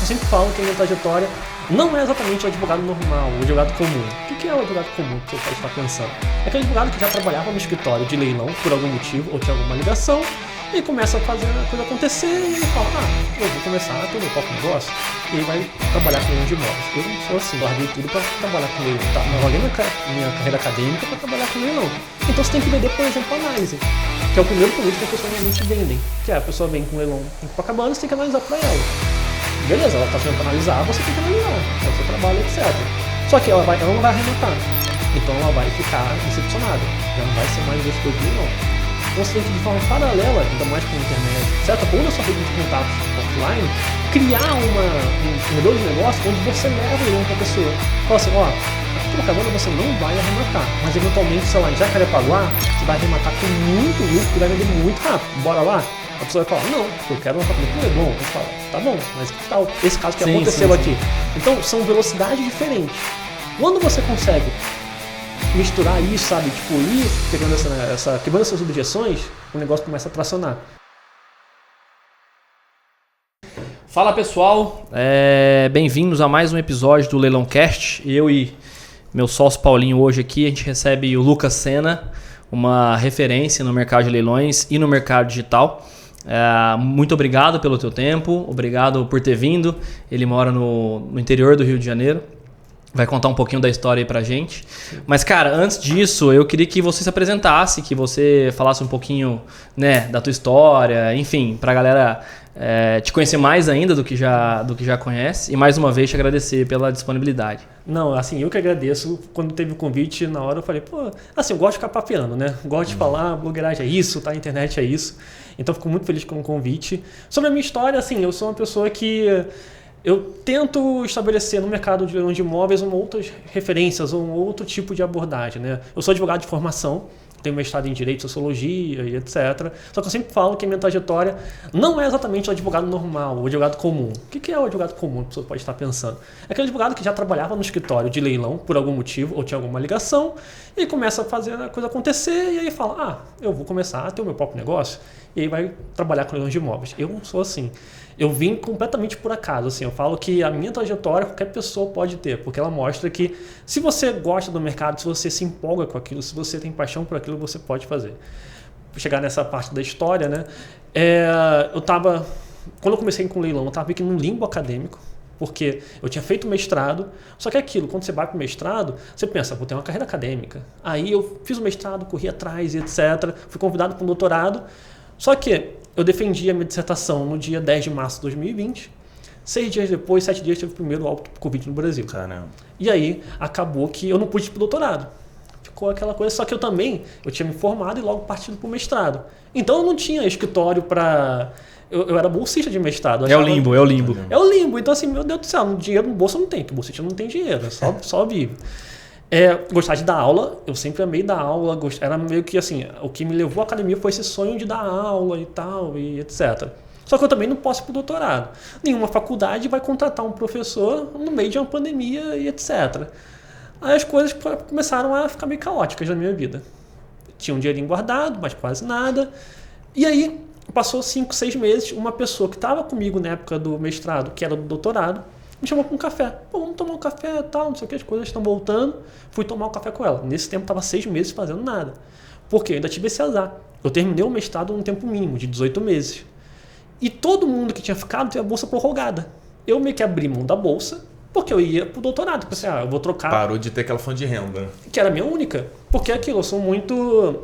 que eu sempre falo que a minha trajetória não é exatamente o advogado normal, o advogado comum. O que é o advogado comum que você pode estar pensando? É aquele advogado que já trabalhava no escritório de leilão por algum motivo ou tinha alguma ligação e começa a fazer a coisa acontecer e ele fala, eu vou começar a ter o meu próprio negócio e ele vai trabalhar com leilão de imóveis. Eu não sou assim, larguei tudo para trabalhar com leilão, tá? Eu larguei minha carreira acadêmica para trabalhar com leilão. Então você tem que vender, por exemplo, análise, que é o primeiro produto que as pessoas normalmente vendem, que é a pessoa vem com leilão em Copacabana, você tem que analisar para ela. Beleza, ela está tentando analisar, você tem que analisar, é o seu trabalho, etc. Só que ela não vai arrematar, então ela vai ficar decepcionada, já não vai ser mais investidor de leilão. Então você tem que, de forma paralela, ainda mais com a internet, etc., ou na sua rede de contatos offline, criar um modelo de negócio onde você leva o leilão para a pessoa. Fala assim, aqui em Copacabana você não vai arrematar, mas eventualmente, sei lá, em Jacarepaguá, você vai arrematar com muito lucro e vai vender muito rápido. Bora lá? A pessoa vai falar, não, eu quero um apartamento com leilão. Você fala, tá bom, mas que tal esse caso que aconteceu aqui? Então, são velocidades diferentes. Quando você consegue misturar isso, sabe, tipo, ir pegando quebrando essas objeções, o negócio começa a tracionar. Fala pessoal, bem-vindos a mais um episódio do Leilãocast. Eu e meu sócio Paulinho hoje aqui, a gente recebe o Lucas Sena, uma referência no mercado de leilões e no mercado digital. Muito obrigado pelo teu tempo, obrigado por ter vindo. Ele mora no interior do Rio de Janeiro. Vai contar um pouquinho da história aí pra gente. Mas, cara, antes disso, eu queria que você se apresentasse, que você falasse um pouquinho, né, da tua história, enfim, pra galera te conhecer mais ainda do que já conhece. E mais uma vez te agradecer pela disponibilidade. Não, assim, eu que agradeço. Quando teve o convite, na hora eu falei, assim, eu gosto de ficar papeando, né? Gosto de falar, blogueiragem é isso, tá? A internet é isso. Então, fico muito feliz com o convite. Sobre a minha história, assim, eu sou uma pessoa que eu tento estabelecer no mercado de leilão de imóveis outras referências ou um outro tipo de abordagem, né? Eu sou advogado de formação, tenho mestrado em Direito, Sociologia e etc. Só que eu sempre falo que a minha trajetória não é exatamente o advogado normal, o advogado comum. O que é o advogado comum que a pessoa pode estar pensando? É aquele advogado que já trabalhava no escritório de leilão por algum motivo ou tinha alguma ligação e começa a fazer a coisa acontecer e aí fala, eu vou começar a ter o meu próprio negócio e aí vai trabalhar com leilão de imóveis. Eu não sou assim. Eu vim completamente por acaso, assim, eu falo que a minha trajetória qualquer pessoa pode ter, porque ela mostra que se você gosta do mercado, se você se empolga com aquilo, se você tem paixão por aquilo, você pode fazer. Vou chegar nessa parte da história, né? Quando eu comecei com leilão, eu estava meio que num limbo acadêmico, porque eu tinha feito mestrado, só que é aquilo, quando você vai para o mestrado, você pensa, vou ter uma carreira acadêmica. Aí eu fiz o mestrado, corri atrás e etc, fui convidado para um doutorado, só que eu defendi a minha dissertação no dia 10 de março de 2020. 6 dias depois, 7 dias, teve o primeiro óbito por Covid no Brasil. Caramba. E aí, acabou que eu não pude ir para o doutorado. Ficou aquela coisa, só que eu tinha me formado e logo partido para o mestrado. Então, eu não tinha escritório para... Eu era bolsista de mestrado. É o limbo. É o limbo. Então, assim, meu Deus do céu, dinheiro no bolso não tem, porque bolsista não tem dinheiro, só vive. Gostar de dar aula, eu sempre amei dar aula, era meio que assim, o que me levou à academia foi esse sonho de dar aula e tal, e etc. Só que eu também não posso ir para o doutorado. Nenhuma faculdade vai contratar um professor no meio de uma pandemia e etc. Aí as coisas começaram a ficar meio caóticas na minha vida. Tinha um dinheirinho guardado, mas quase nada. E aí, passou 5, 6 meses, uma pessoa que estava comigo na época do mestrado, que era do doutorado, me chamou para um café. Vamos tomar um café e tal, não sei o que, as coisas estão voltando. Fui tomar um café com ela. Nesse tempo, estava 6 meses fazendo nada. Porque eu ainda tive esse azar. Eu terminei o mestrado num tempo mínimo, de 18 meses. E todo mundo que tinha ficado tinha a bolsa prorrogada. Eu meio que abri mão da bolsa, porque eu ia pro doutorado. Pensei, eu vou trocar. Parou de ter aquela fonte de renda. Que era a minha única. Porque aquilo, eu sou muito...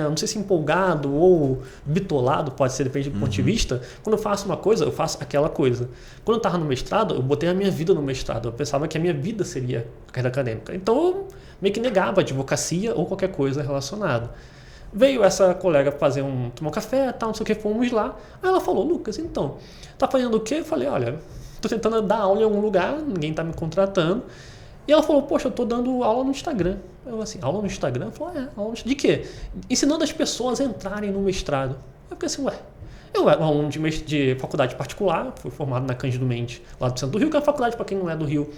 não sei se empolgado ou bitolado, pode ser, depende do ponto de vista. Quando eu faço uma coisa, eu faço aquela coisa. Quando eu estava no mestrado, eu botei a minha vida no mestrado. Eu pensava que a minha vida seria a carreira acadêmica. Então eu meio que negava a advocacia ou qualquer coisa relacionada. Veio essa colega tomar um café, tal, não sei o que, fomos lá. Aí ela falou, Lucas, então, tá fazendo o quê? Eu falei, olha, tô tentando dar aula em algum lugar, ninguém tá me contratando. E ela falou, poxa, eu tô dando aula no Instagram. Eu assim, aula no Instagram? Eu falei, aula no Instagram. De quê? Ensinando as pessoas a entrarem no mestrado. Eu fiquei assim, eu era um aluno de faculdade particular, fui formado na Cândido Mendes, lá do centro do Rio, que é uma faculdade para quem não é do Rio,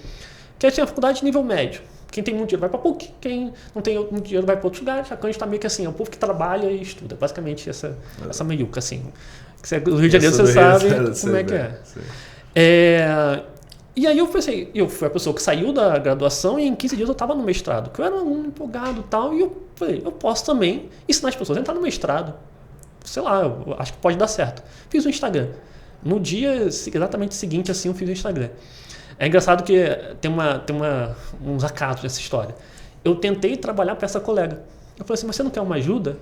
que tinha faculdade de nível médio. Quem tem muito dinheiro vai para PUC, quem não tem muito dinheiro vai para outros lugares. A Cândido está meio que assim, é o povo que trabalha e estuda. Basicamente essa meiuca, assim. Do Rio de Janeiro você sabe como é que é. E aí eu pensei, eu fui a pessoa que saiu da graduação e em 15 dias eu estava no mestrado, que eu era um aluno empolgado e tal, e eu falei, eu posso também ensinar as pessoas a entrar no mestrado. Sei lá, eu acho que pode dar certo. Fiz o Instagram. No dia exatamente seguinte, assim, eu fiz o Instagram. É engraçado que tem uns acasos nessa história. Eu tentei trabalhar para essa colega. Eu falei assim, mas você não quer uma ajuda?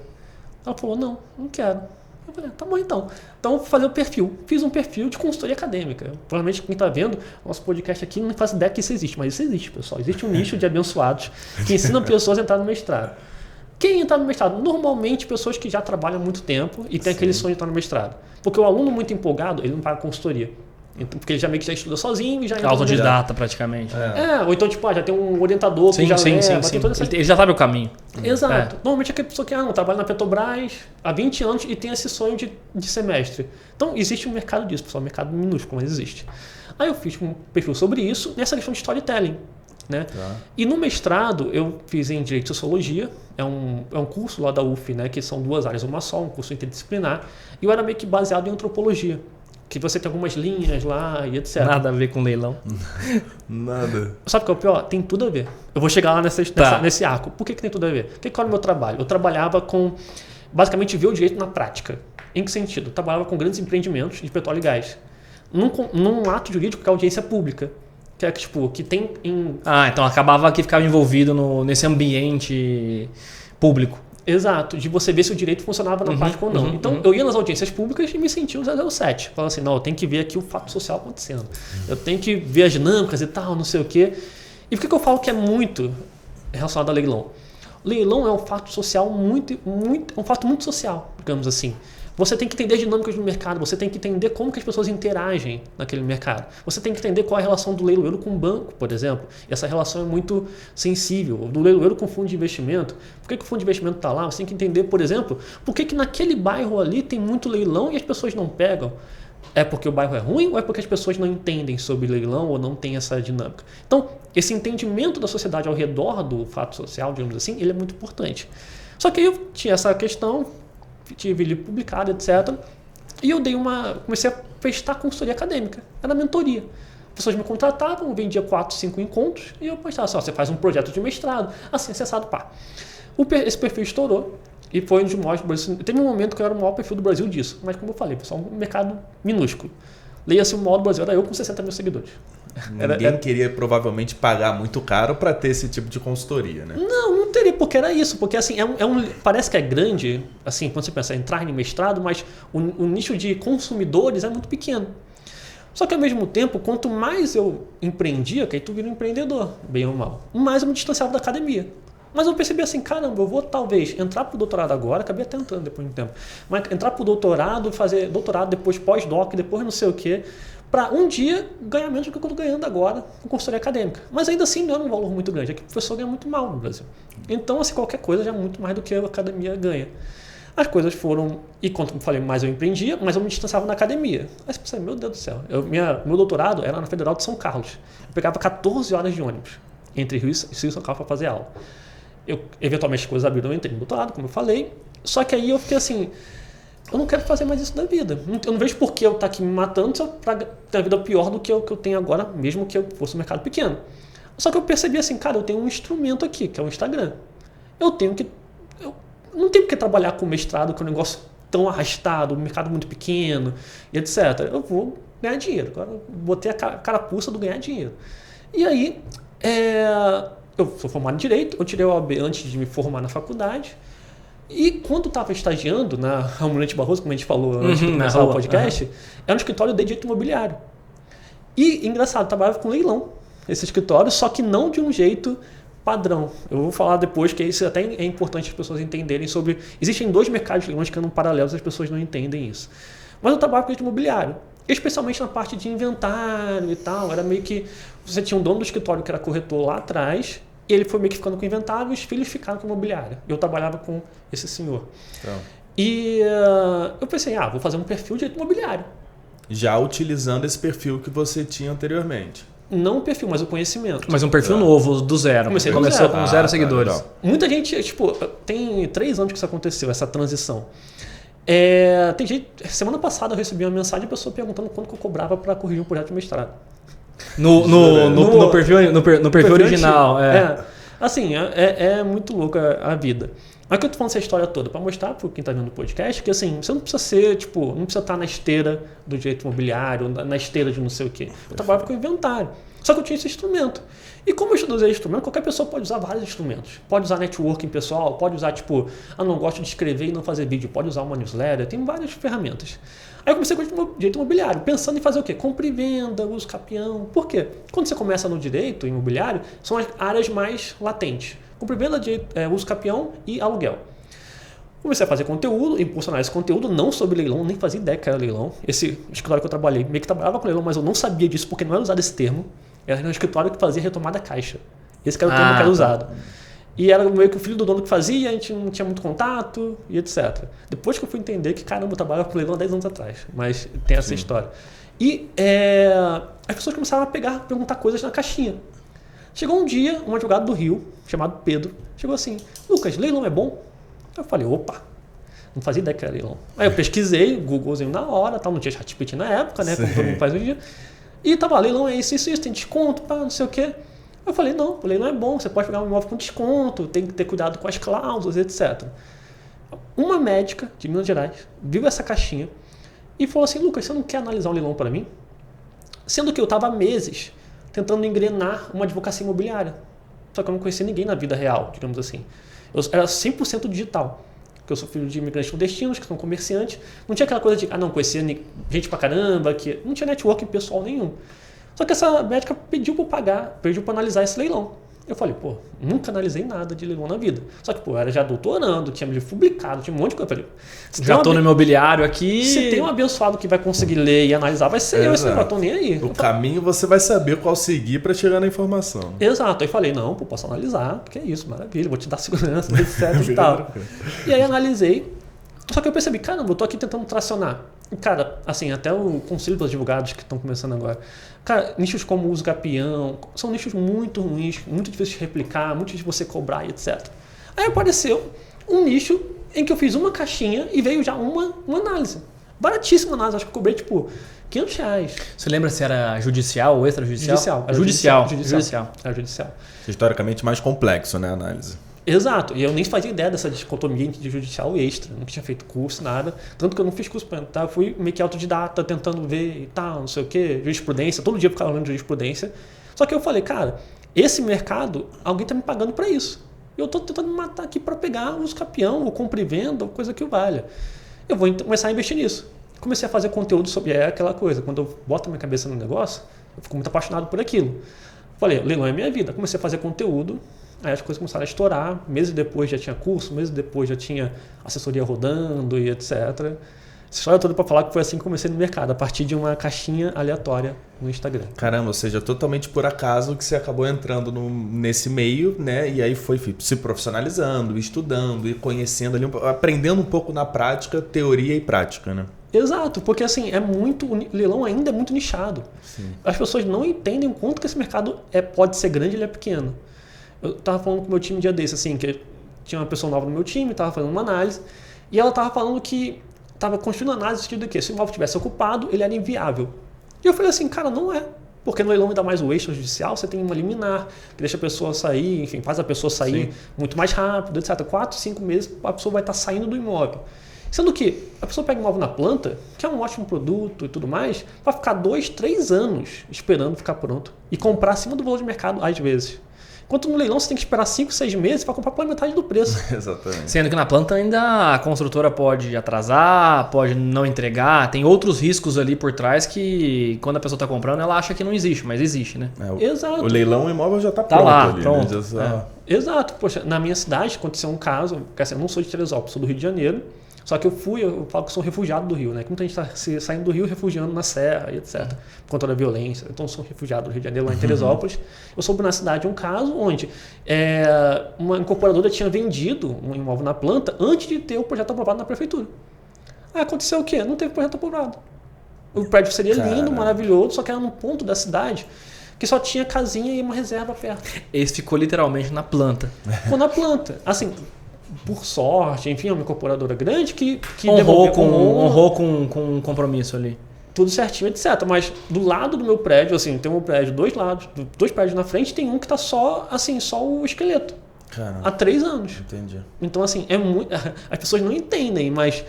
Ela falou, não quero. Eu falei, tá bom então. Então, vou fazer o perfil. Fiz um perfil de consultoria acadêmica. Provavelmente quem está vendo nosso podcast aqui não faz ideia que isso existe, mas isso existe, pessoal. Existe um nicho de abençoados que ensinam pessoas a entrar no mestrado. Quem entrar no mestrado? Normalmente pessoas que já trabalham há muito tempo e tem aquele sonho de entrar no mestrado. Porque o aluno muito empolgado, ele não paga consultoria. Então, porque ele já meio que já estuda sozinho e já entra no mestrado. Autodidata praticamente. Ou então tipo, já tem um orientador que já leva, tem toda essa... Ele já sabe o caminho. Exato. Normalmente é aquela pessoa que trabalha na Petrobras há 20 anos e tem esse sonho de semestre. Então existe um mercado disso, pessoal, um mercado minúsculo, mas existe. Aí eu fiz um perfil sobre isso, nessa questão de storytelling. Né? E no mestrado eu fiz em Direito e Sociologia, é um curso lá da UF, né, que são 2 áreas, uma só, um curso interdisciplinar, e eu era meio que baseado em antropologia, que você tem algumas linhas lá e etc. Nada a ver com leilão. Nada. Sabe o que é o pior? Tem tudo a ver. Eu vou chegar lá nesse arco. Por que tem tudo a ver? Qual era o meu trabalho? Eu trabalhava com, basicamente, ver o direito na prática. Em que sentido? Eu trabalhava com grandes empreendimentos de petróleo e gás. Num ato jurídico que é audiência pública. Que é que tem em... então acabava que ficava envolvido nesse ambiente público. Exato, de você ver se o direito funcionava na prática ou não. Então, eu ia nas audiências públicas e me sentia o 007. Falava assim, não, eu tenho que ver aqui o fato social acontecendo. Eu tenho que ver as dinâmicas e tal, não sei o quê. E por que eu falo que é muito relacionado a leilão? Leilão é um fato social um fato muito social, digamos assim. Você tem que entender as dinâmicas do mercado, você tem que entender como que as pessoas interagem naquele mercado. Você tem que entender qual é a relação do leiloeiro com o banco, por exemplo. E essa relação é muito sensível. Do leiloeiro com o fundo de investimento. Por que o fundo de investimento está lá? Você tem que entender, por exemplo, por que naquele bairro ali tem muito leilão e as pessoas não pegam. É porque o bairro é ruim ou é porque as pessoas não entendem sobre leilão ou não tem essa dinâmica? Então, esse entendimento da sociedade ao redor do fato social, digamos assim, ele é muito importante. Só que aí eu tinha essa questão... tive livro publicado, etc. E eu comecei a prestar consultoria acadêmica. Era mentoria. As pessoas me contratavam, eu vendia 4, 5 encontros e eu postava assim, você faz um projeto de mestrado, assim, acessado, pá. Esse perfil estourou e foi um dos maiores do Brasil. Teve um momento que eu era o maior perfil do Brasil disso, mas como eu falei, pessoal, um mercado minúsculo. Leia-se o maior do Brasil, era eu com 60 mil seguidores. Ninguém queria provavelmente pagar muito caro para ter esse tipo de consultoria, né? Não teria, porque era isso. Porque assim, parece que é grande, assim, quando você pensa em entrar em mestrado, mas o nicho de consumidores é muito pequeno. Só que ao mesmo tempo, quanto mais eu empreendia, que aí tu vira um empreendedor, bem ou mal, mais eu me distanciava da academia. Mas eu percebi assim, caramba, eu vou talvez entrar pro doutorado agora, acabei até entrando depois de um tempo, mas entrar pro doutorado, fazer doutorado, depois pós-doc, depois não sei o quê, para um dia ganhar menos do que eu estou ganhando agora com consultoria acadêmica. Mas ainda assim não era um valor muito grande, é que o professor ganha muito mal no Brasil. Então, assim, qualquer coisa já é muito mais do que a academia ganha. As coisas foram, e quanto eu falei, mais eu empreendia, mais eu me distanciava na academia. Aí você pensa, meu Deus do céu, meu doutorado era na Federal de São Carlos. Eu pegava 14 horas de ônibus entre Rio e São Carlos para fazer aula. Eventualmente as coisas abriram, eu entrei no doutorado, como eu falei, só que aí eu fiquei assim, eu não quero fazer mais isso da vida. Eu não vejo por que eu estar aqui me matando se eu ter uma vida pior do que eu tenho agora, mesmo que eu fosse um mercado pequeno. Só que eu percebi assim, cara, eu tenho um instrumento aqui, que é o Instagram. Eu não tenho que trabalhar com mestrado, que é um negócio tão arrastado, um mercado muito pequeno, e etc. Eu vou ganhar dinheiro. Agora eu botei a carapuça do ganhar dinheiro. E aí, eu sou formado em Direito, eu tirei o OAB antes de me formar na faculdade. E quando estava estagiando na Almirante Barroso, como a gente falou antes de começar o podcast, era um escritório de direito imobiliário. E, engraçado, trabalhava com leilão, esse escritório, só que não de um jeito padrão. Eu vou falar depois que isso até é importante as pessoas entenderem sobre... Existem 2 mercados de leilões que andam paralelos, as pessoas não entendem isso. Mas eu trabalhava com direito imobiliário, especialmente na parte de inventário e tal. Era meio que... Você tinha um dono do escritório que era corretor lá atrás, e ele foi meio que ficando com o inventário e os filhos ficaram com o imobiliário. Eu trabalhava com esse senhor. Então. E eu pensei, vou fazer um perfil de direito imobiliário. Já utilizando esse perfil que você tinha anteriormente. Não o perfil, mas o conhecimento. Mas um perfil novo, do zero. Começou com 0 seguidores. Muita gente, tem 3 anos que isso aconteceu, essa transição. Tem gente, semana passada eu recebi uma mensagem de pessoa perguntando quanto que eu cobrava para corrigir um projeto de mestrado. No perfil original. Assim, é muito louca a vida. Mas que eu tô falando essa história toda para mostrar para quem tá vendo o podcast que assim, você não precisa ser, não precisa estar na esteira do direito imobiliário, na esteira de não sei o quê. Eu trabalhava com inventário. Só que eu tinha esse instrumento. E como eu estudei instrumento, qualquer pessoa pode usar vários instrumentos. Pode usar networking pessoal, pode usar não gosto de escrever e não fazer vídeo, pode usar uma newsletter, tem várias ferramentas. Aí eu comecei com o direito imobiliário, pensando em fazer o quê? Compra e venda, uso capião. Por quê? Quando você começa no direito imobiliário, são as áreas mais latentes. Compra e venda, uso capião e aluguel. Comecei a fazer conteúdo, impulsionar esse conteúdo, não sobre leilão, nem fazia ideia que era leilão. Esse escritório que eu trabalhei, meio que trabalhava com leilão, mas eu não sabia disso porque não era usado esse termo. Era um escritório que fazia retomada caixa. Esse que era o termo que era usado. E era meio que o filho do dono que fazia, a gente não tinha muito contato e etc. Depois que eu fui entender que, caramba, eu trabalhava com leilão há 10 anos atrás. Mas tem essa história. E as pessoas começaram a perguntar coisas na caixinha. Chegou um dia, um advogado do Rio, chamado Pedro, chegou assim: Lucas, leilão é bom? Eu falei: opa, não fazia ideia que era leilão. Aí eu pesquisei, Googlezinho na hora, tal, não tinha ChatGPT na época, né? Como todo mundo faz hoje em dia. E tava, leilão é isso, tem desconto, não sei o quê. Eu falei: não, o leilão é bom, você pode pegar um imóvel com desconto, tem que ter cuidado com as cláusulas, etc. Uma médica de Minas Gerais viu essa caixinha e falou assim: Lucas, você não quer analisar um leilão para mim? Sendo que eu estava há meses tentando engrenar uma advocacia imobiliária. Só que eu não conhecia ninguém na vida real, digamos assim. Eu era 100% digital. Porque eu sou filho de imigrantes clandestinos, que são comerciantes. Não tinha aquela coisa de, não, conhecia gente pra caramba, que não tinha networking pessoal nenhum. Só que essa médica pediu para analisar esse leilão. Eu falei: pô, nunca analisei nada de leilão na vida. Só que, eu era já doutorando, tinha livro publicado, tinha um monte de coisa. Eu falei: já estou no imobiliário aqui. Se tem um abençoado que vai conseguir ler e analisar, vai ser eu, esse negócio, tô nem aí. O caminho você vai saber qual seguir para chegar na informação. Exato. Aí falei: não, pô, posso analisar, porque é isso, maravilha, vou te dar segurança, etc e tal. E aí analisei. Só que eu percebi: caramba, eu tô aqui tentando tracionar. E, cara, assim, até o conselho dos advogados que estão começando agora. Cara, nichos como uso capião são nichos muito ruins, muito difíceis de replicar, muito difícil de você cobrar e etc. Aí apareceu um nicho em que eu fiz uma caixinha e veio já uma análise. Baratíssima análise, acho que eu cobrei R$500. Você lembra se era judicial ou extrajudicial? Judicial. Judicial. Era judicial. Historicamente mais complexo, né, a análise. Exato, e eu nem fazia ideia dessa dicotomia entre judicial e extra, nunca tinha feito curso, nada, tanto que eu não fiz curso para entrar, fui meio que autodidata, tentando ver e tal, não sei o que, jurisprudência, todo dia eu ficava lendo jurisprudência, só que eu falei: cara, esse mercado, alguém está me pagando para isso, eu estou tentando me matar aqui para pegar os capião, ou compra e venda, ou coisa que valha, eu vou começar a investir nisso. Comecei a fazer conteúdo sobre aquela coisa, quando eu boto a minha cabeça no negócio, eu fico muito apaixonado por aquilo. Falei: leilão é minha vida, comecei a fazer conteúdo. Aí as coisas começaram a estourar, meses depois já tinha curso, meses depois já tinha assessoria rodando e etc. Essa história toda para falar que foi assim que comecei no mercado, a partir de uma caixinha aleatória no Instagram. Caramba, ou seja, totalmente por acaso que você acabou entrando nesse meio, né? E aí foi se profissionalizando, estudando e conhecendo ali, aprendendo um pouco na prática, teoria e prática, né? Exato, porque assim, o leilão ainda é muito nichado. Sim. As pessoas não entendem o quanto que esse mercado pode ser grande e ele é pequeno. Eu tava falando com o meu time um dia desse, assim, que tinha uma pessoa nova no meu time, tava fazendo uma análise, e ela tava falando que tava construindo análise no sentido de que se o imóvel tivesse ocupado, ele era inviável. E eu falei assim: cara, não é. Porque no leilão, ainda mais o extrajudicial, você tem uma liminar, que deixa a pessoa sair, enfim, faz a pessoa sair muito mais rápido, etc. 4, 5 meses a pessoa vai estar saindo do imóvel. Sendo que a pessoa pega o imóvel na planta, que é um ótimo produto e tudo mais, vai ficar 2, 3 anos esperando ficar pronto e comprar acima do valor de mercado às vezes. Enquanto no leilão você tem que esperar 5, 6 meses para comprar pela metade do preço. Exatamente. Sendo que na planta ainda a construtora pode atrasar, pode não entregar, tem outros riscos ali por trás que quando a pessoa está comprando ela acha que não existe, mas existe, né? Exato. O leilão, o imóvel já está Tá pronto lá, ali, pronto. Né? Exato. Poxa, na minha cidade aconteceu um caso, que assim, eu não sou de Teresópolis, sou do Rio de Janeiro, só que eu falo que sou refugiado do Rio, né? Muita gente está saindo do Rio, refugiando na Serra e etc. Por conta da violência. Então eu sou refugiado do Rio de Janeiro, lá em Teresópolis. Eu soube na cidade um caso onde uma incorporadora tinha vendido um imóvel na planta antes de ter o projeto aprovado na prefeitura. Aí aconteceu o quê? Não teve projeto aprovado. O prédio seria lindo, maravilhoso, só que era num ponto da cidade que só tinha casinha e uma reserva perto. Esse ficou literalmente na planta. Ficou na planta. Assim, por sorte, enfim, é uma incorporadora grande que honrou com um compromisso ali. Tudo certinho, etc. Mas do lado do meu prédio, assim, tem um prédio, dois prédios na frente, tem um que tá só o esqueleto. Caramba. Há 3 anos. Entendi. Então, assim, as pessoas não entendem, mas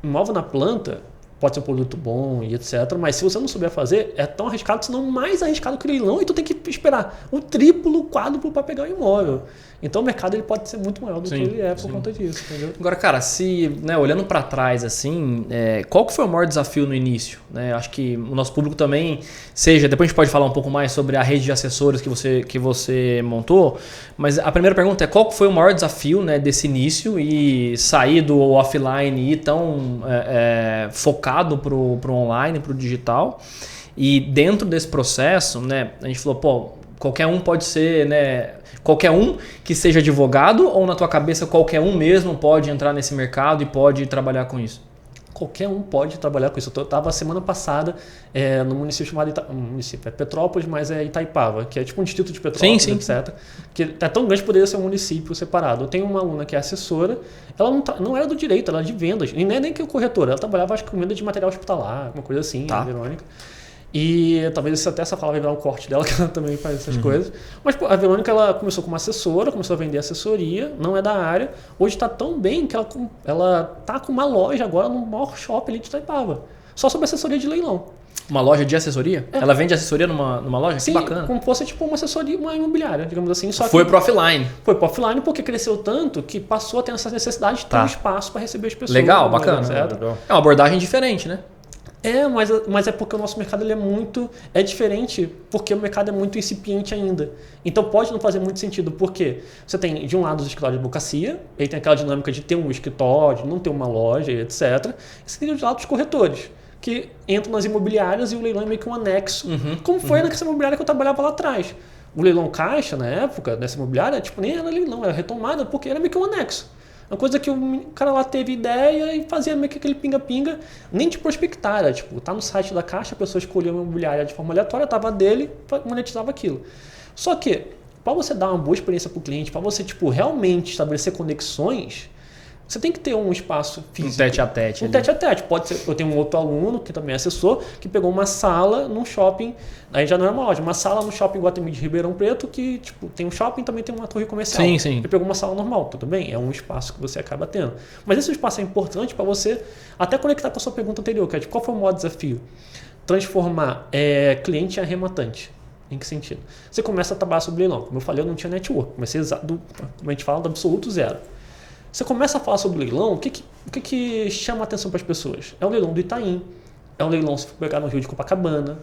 imóvel na planta pode ser um produto bom e etc. Mas se você não souber fazer, é tão arriscado, se não mais arriscado que o leilão, e tu tem que esperar o triplo, o quádruplo para pegar o imóvel. Então o mercado ele pode ser muito maior do que ele é por conta disso, entendeu? Agora, cara, olhando para trás, assim, qual que foi o maior desafio no início? Né? Acho que o nosso público também depois a gente pode falar um pouco mais sobre a rede de assessores que você montou, mas a primeira pergunta é qual foi o maior desafio, né, desse início e sair do offline e ir tão focado pro online, pro digital, e dentro desse processo, né, a gente falou, pô, qualquer um pode ser, né, qualquer um que seja advogado, ou na tua cabeça qualquer um mesmo pode entrar nesse mercado e pode trabalhar com isso? Qualquer um pode trabalhar com isso. Eu estava semana passada no município chamado município é Petrópolis, mas é Itaipava, que é tipo um distrito de Petrópolis, sim. etc. Que é tão grande que poderia ser um município separado. Eu tenho uma aluna que é assessora, ela não era do direito, ela era de vendas, e nem que corretora, ela trabalhava acho que com venda de material hospitalar, alguma coisa assim, tá. A Verônica. E talvez até essa fala vai virar um corte dela, que ela também faz essas coisas. Mas pô, a Verônica ela começou como assessora, começou a vender assessoria, não é da área. Hoje está tão bem que ela tá com uma loja agora no maior shopping ali de Itaipava. Só sobre assessoria de leilão. Uma loja de assessoria? É. Ela vende assessoria numa loja? Sim, que bacana. como fosse tipo uma assessoria, uma imobiliária, digamos assim. Só foi pro offline. Foi pro offline porque cresceu tanto que passou a ter essa necessidade de ter um espaço para receber as pessoas. Legal, bacana. Legal. É uma abordagem diferente, né? Mas é porque o nosso mercado ele é diferente porque o mercado é muito incipiente ainda. Então pode não fazer muito sentido, porque você tem de um lado os escritórios de advocacia, aí tem aquela dinâmica de ter um escritório, não ter uma loja, etc. E você tem de lado os corretores, que entram nas imobiliárias e o leilão é meio que um anexo, como foi naquela imobiliária que eu trabalhava lá atrás. O leilão caixa, na época, dessa imobiliária, nem era leilão, era retomada, porque era meio que um anexo. Uma coisa que o cara lá teve ideia e fazia meio que aquele pinga-pinga, nem de prospectar, era tipo, tá no site da Caixa, a pessoa escolheu uma imobiliária de forma aleatória, tava dele, monetizava aquilo. Só que, para você dar uma boa experiência para o cliente, para você tipo, realmente estabelecer conexões, você tem que ter um espaço físico. Um tete-a-tete. Um tete-a-tete. Pode ser, eu tenho um outro aluno, que também é assessor, que pegou uma sala num shopping, aí já não é uma loja, uma sala no shopping Guatemi de Ribeirão Preto, que tipo, tem um shopping também tem uma torre comercial. Sim. Ele pegou uma sala normal, tudo bem, é um espaço que você acaba tendo. Mas esse espaço é importante para você até conectar com a sua pergunta anterior, que é de qual foi o maior desafio? Transformar cliente em arrematante. Em que sentido? Você começa a trabalhar sobre leilão. Como eu falei, eu não tinha network. Comecei como a gente fala, do absoluto zero. Você começa a falar sobre leilão, o que chama a atenção para as pessoas? É o leilão do Itaim, é o leilão se for pegar no Rio de Copacabana,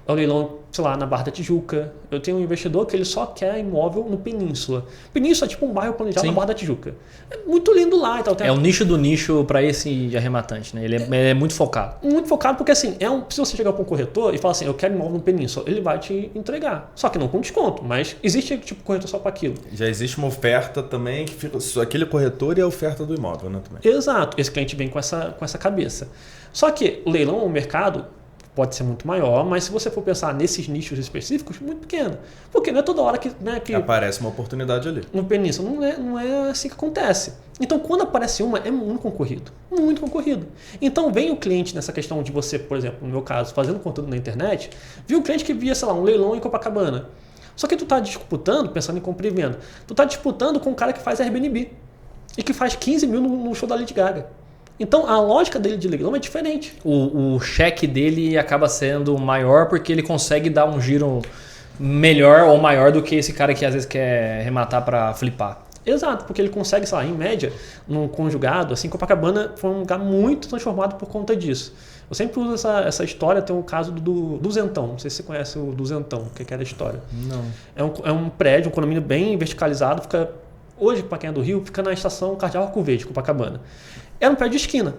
é o leilão, sei lá, na Barra da Tijuca. Eu tenho um investidor que ele só quer imóvel no Península. Península é tipo um bairro planejado na Barra da Tijuca. É muito lindo lá. Então, é o nicho do nicho para esse arrematante, né? Ele é muito focado. Muito focado porque assim, se você chegar para um corretor e falar assim, eu quero imóvel no Península, ele vai te entregar. Só que não com desconto, mas existe tipo corretor só para aquilo. Já existe uma oferta também que fica aquele corretor e a oferta do imóvel, né? Também. Exato. Esse cliente vem com essa cabeça. Só que o leilão, o mercado, pode ser muito maior, mas se você for pensar nesses nichos específicos, muito pequeno. Porque não é toda hora que aparece uma oportunidade ali. No Península não é assim que acontece. Então, quando aparece uma, é muito concorrido. Muito concorrido. Então, vem o cliente nessa questão de você, por exemplo, no meu caso, fazendo conteúdo na internet, viu o cliente que via, sei lá, um leilão em Copacabana. Só que tu tá disputando, pensando em compra e venda, tu tá disputando com um cara que faz Airbnb e que faz 15 mil no show da Lady Gaga. Então, a lógica dele de leilão é diferente. O cheque dele acaba sendo maior porque ele consegue dar um giro melhor ou maior do que esse cara que às vezes quer rematar para flipar. Exato, porque ele consegue, sei lá, em média, num conjugado, assim, Copacabana foi um lugar muito transformado por conta disso. Eu sempre uso essa história, tem um caso do Duzentão, não sei se você conhece o Duzentão, o que é a história. Não. É um prédio, um condomínio bem verticalizado, hoje, para quem é do Rio, fica na estação Cardeal Arco Verde, Copacabana. Era um prédio de esquina.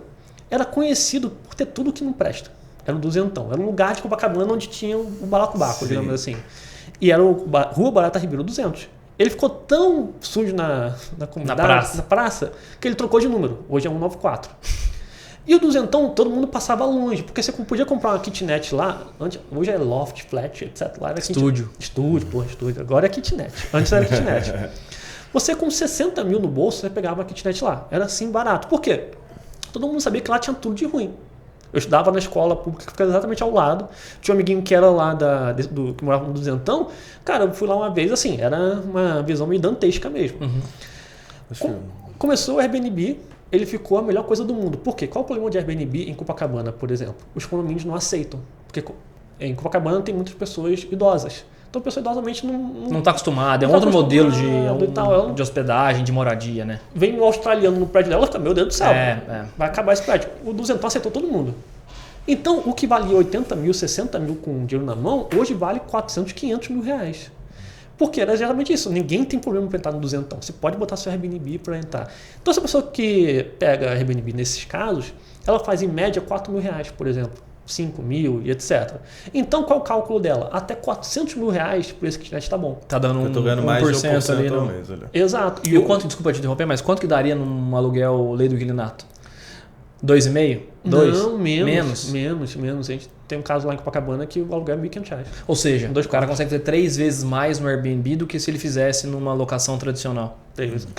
Era conhecido por ter tudo que não presta. Era um Duzentão. Era um lugar de Copacabana onde tinha o balacobaco, digamos assim. E era Rua Barata Ribeiro 200. Ele ficou tão sujo na comunidade, na praça, que ele trocou de número. Hoje é 194. E o Duzentão, todo mundo passava longe, porque você podia comprar uma kitnet lá. Hoje é loft, flat, etc. Lá era estúdio. Estúdio. Agora é kitnet. Antes era kitnet. Você com 60 mil no bolso, você pegava uma kitnet lá. Era assim barato. Por quê? Todo mundo sabia que lá tinha tudo de ruim. Eu estudava na escola pública que ficava exatamente ao lado. Tinha um amiguinho que era lá que morava no Duzentão. Cara, eu fui lá uma vez, assim, era uma visão meio dantesca mesmo. Começou o Airbnb, ele ficou a melhor coisa do mundo. Por quê? Qual o problema de Airbnb em Copacabana, por exemplo? Os condomínios não aceitam. Porque em Copacabana tem muitas pessoas idosas. Então a pessoa idosamente não está acostumada, é um outro modelo de hospedagem, de moradia, né? Vem um australiano no prédio dela, fica, meu Deus do céu, vai acabar esse prédio. O Duzentão aceitou todo mundo. Então o que valia 80 mil, 60 mil com dinheiro na mão, hoje vale 400, 500 mil reais. Porque era exatamente isso, ninguém tem problema para entrar no Duzentão. Você pode botar seu Airbnb para entrar. Então essa pessoa que pega Airbnb nesses casos, ela faz em média 4 mil reais, por exemplo. 5 mil e etc. Então, qual é o cálculo dela? Até 400 mil reais por esse kitnet tá bom. Tá dando eu tô ganhando mais de 1% ali ao mês. Olha. Exato. E o quanto, desculpa te interromper, mas quanto que daria num aluguel lei do inquilinato? 2,5? 2? Não, menos. A gente tem um caso lá em Copacabana que o aluguel é R$1.500. Ou seja, o cara consegue ter 3 vezes mais no Airbnb do que se ele fizesse numa locação tradicional.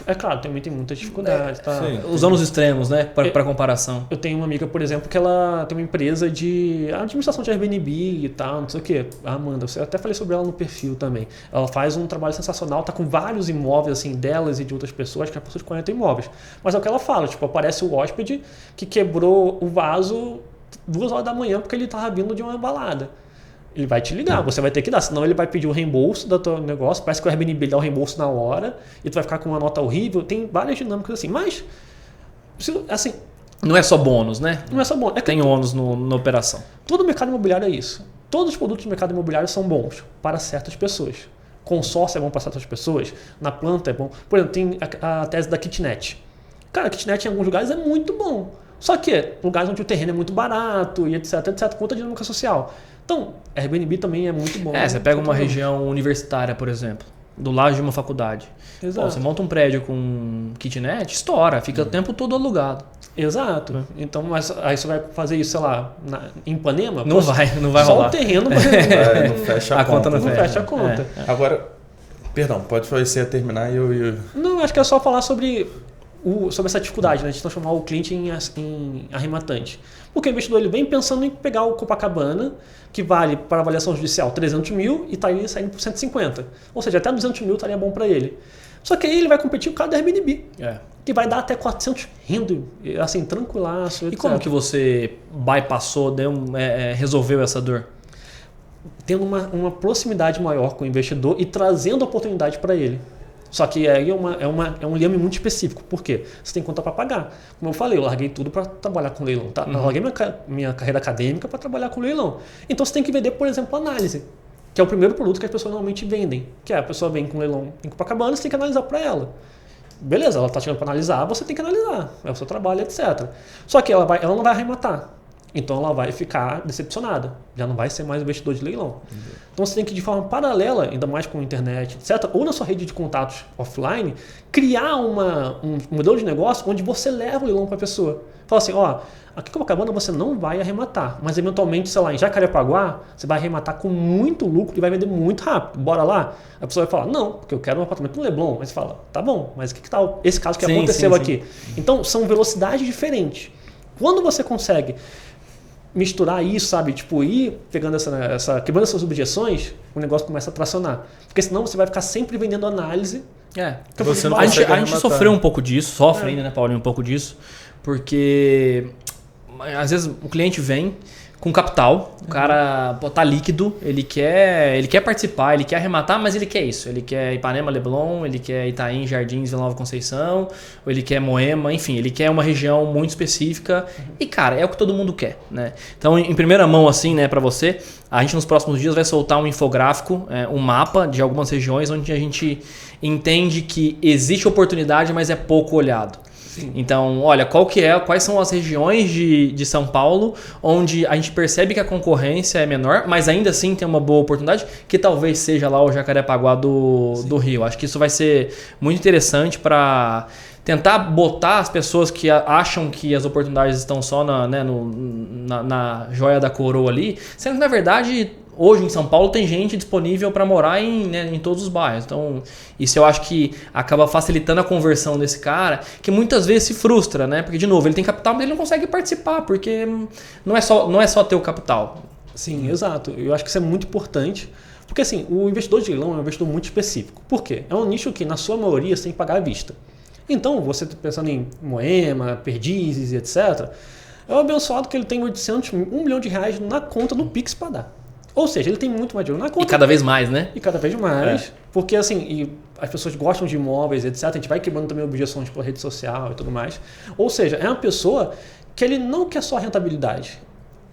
É claro, também tem muitas dificuldades. Tá? Usando os extremos, né? Para comparação. Eu tenho uma amiga, por exemplo, que ela tem uma empresa de administração de Airbnb e tal, não sei o quê. A Amanda, eu até falei sobre ela no perfil também. Ela faz um trabalho sensacional, tá com vários imóveis assim, delas e de outras pessoas, que é pessoa de 40 imóveis. Mas é o que ela fala, tipo, aparece o hóspede que quebrou o vaso 2 horas da manhã porque ele estava vindo de uma balada. Ele vai te ligar, você vai ter que dar, senão ele vai pedir o reembolso do teu negócio, parece que o Airbnb dá o reembolso na hora e tu vai ficar com uma nota horrível, tem várias dinâmicas assim, mas assim... Não é só bônus, né? Não é só bônus. Tem ônus na operação. Todo o mercado imobiliário é isso. Todos os produtos do mercado imobiliário são bons para certas pessoas. Consórcio é bom para certas pessoas, na planta é bom. Por exemplo, tem a tese da kitnet. Cara, a kitnet em alguns lugares é muito bom. Só que lugares onde o terreno é muito barato e etc, conta a dinâmica social. Então, Airbnb também é muito bom. Você pega uma região universitária, por exemplo, do lado de uma faculdade. Exato. Pô, você monta um prédio com kitnet, estoura, fica o tempo todo alugado. Exato. Então, mas aí você vai fazer isso, sei lá, em Ipanema? Não vai rolar. Só o terreno não fecha a conta. Não fecha a conta. Agora, perdão, pode você terminar e eu... Não, acho que é só falar sobre essa dificuldade, né, de transformar o cliente em arrematante. Porque o investidor ele vem pensando em pegar o Copacabana, que vale para avaliação judicial 300 mil e está saindo por 150. Ou seja, até 200 mil estaria bom para ele. Só que aí ele vai competir com o cara do Airbnb, que vai dar até 400 rindo, assim, tranquilaço, etc. E como que você bypassou, resolveu essa dor? Tendo uma proximidade maior com o investidor e trazendo oportunidade para ele. Só que aí é um liame muito específico. Por quê? Você tem conta para pagar. Como eu falei, eu larguei tudo para trabalhar com leilão. Tá? Eu larguei minha carreira acadêmica para trabalhar com leilão. Então você tem que vender, por exemplo, análise, que é o primeiro produto que as pessoas normalmente vendem. Que é a pessoa vem com leilão em Copacabana, você tem que analisar para ela. Beleza, ela está chegando para analisar, você tem que analisar. É o seu trabalho, etc. Só que ela não vai arrematar. Então ela vai ficar decepcionada, já não vai ser mais investidor de leilão. Então você tem que, de forma paralela, ainda mais com a internet, etc., ou na sua rede de contatos offline, criar um modelo de negócio onde você leva o leilão para a pessoa. Fala assim, aqui em Copacabana você não vai arrematar, mas eventualmente, sei lá, em Jacarepaguá, você vai arrematar com muito lucro e vai vender muito rápido. Bora lá? A pessoa vai falar, não, porque eu quero um apartamento no Leblon. Mas você fala, tá bom, mas o que tal esse caso que aconteceu aqui? Então são velocidades diferentes. Quando você consegue misturar isso, sabe? Tipo, ir pegando quebrando essas objeções, o negócio começa a tracionar. Porque senão você vai ficar sempre vendendo análise. A gente sofreu um pouco disso, sofre ainda, né, Paulinho, um pouco disso, porque às vezes o cliente vem com capital, o cara tá líquido, ele quer participar, ele quer arrematar, mas ele quer isso. Ele quer Ipanema, Leblon, ele quer Itaim, Jardins, Vila Nova Conceição, ou ele quer Moema, enfim, ele quer uma região muito específica. E, cara, é o que todo mundo quer, né? Então, em primeira mão, assim, né, pra você, a gente nos próximos dias vai soltar um infográfico, um mapa de algumas regiões onde a gente entende que existe oportunidade, mas é pouco olhado. Então, olha, quais são as regiões de São Paulo onde a gente percebe que a concorrência é menor, mas ainda assim tem uma boa oportunidade, que talvez seja lá o Jacarepaguá do Rio. Acho que isso vai ser muito interessante para tentar botar as pessoas que acham que as oportunidades estão só na joia da coroa ali, sendo que, na verdade, hoje em São Paulo tem gente disponível para morar em todos os bairros. Então, isso eu acho que acaba facilitando a conversão desse cara, que muitas vezes se frustra, né? Porque, de novo, ele tem capital, mas ele não consegue participar, porque não é só ter o capital. Sim, exato. Eu acho que isso é muito importante, porque assim, o investidor de leilão é um investidor muito específico. Por quê? É um nicho que, na sua maioria, você tem que pagar à vista. Então, você pensando em Moema, Perdizes e etc., é o abençoado que ele tem 800, 1 milhão de reais na conta do Pix para dar. Ou seja, ele tem muito mais dinheiro na conta. E cada vez mais, né? E cada vez mais. Porque assim, as pessoas gostam de imóveis, etc. A gente vai quebrando também objeções pela rede social e tudo mais. Ou seja, é uma pessoa que ele não quer só rentabilidade.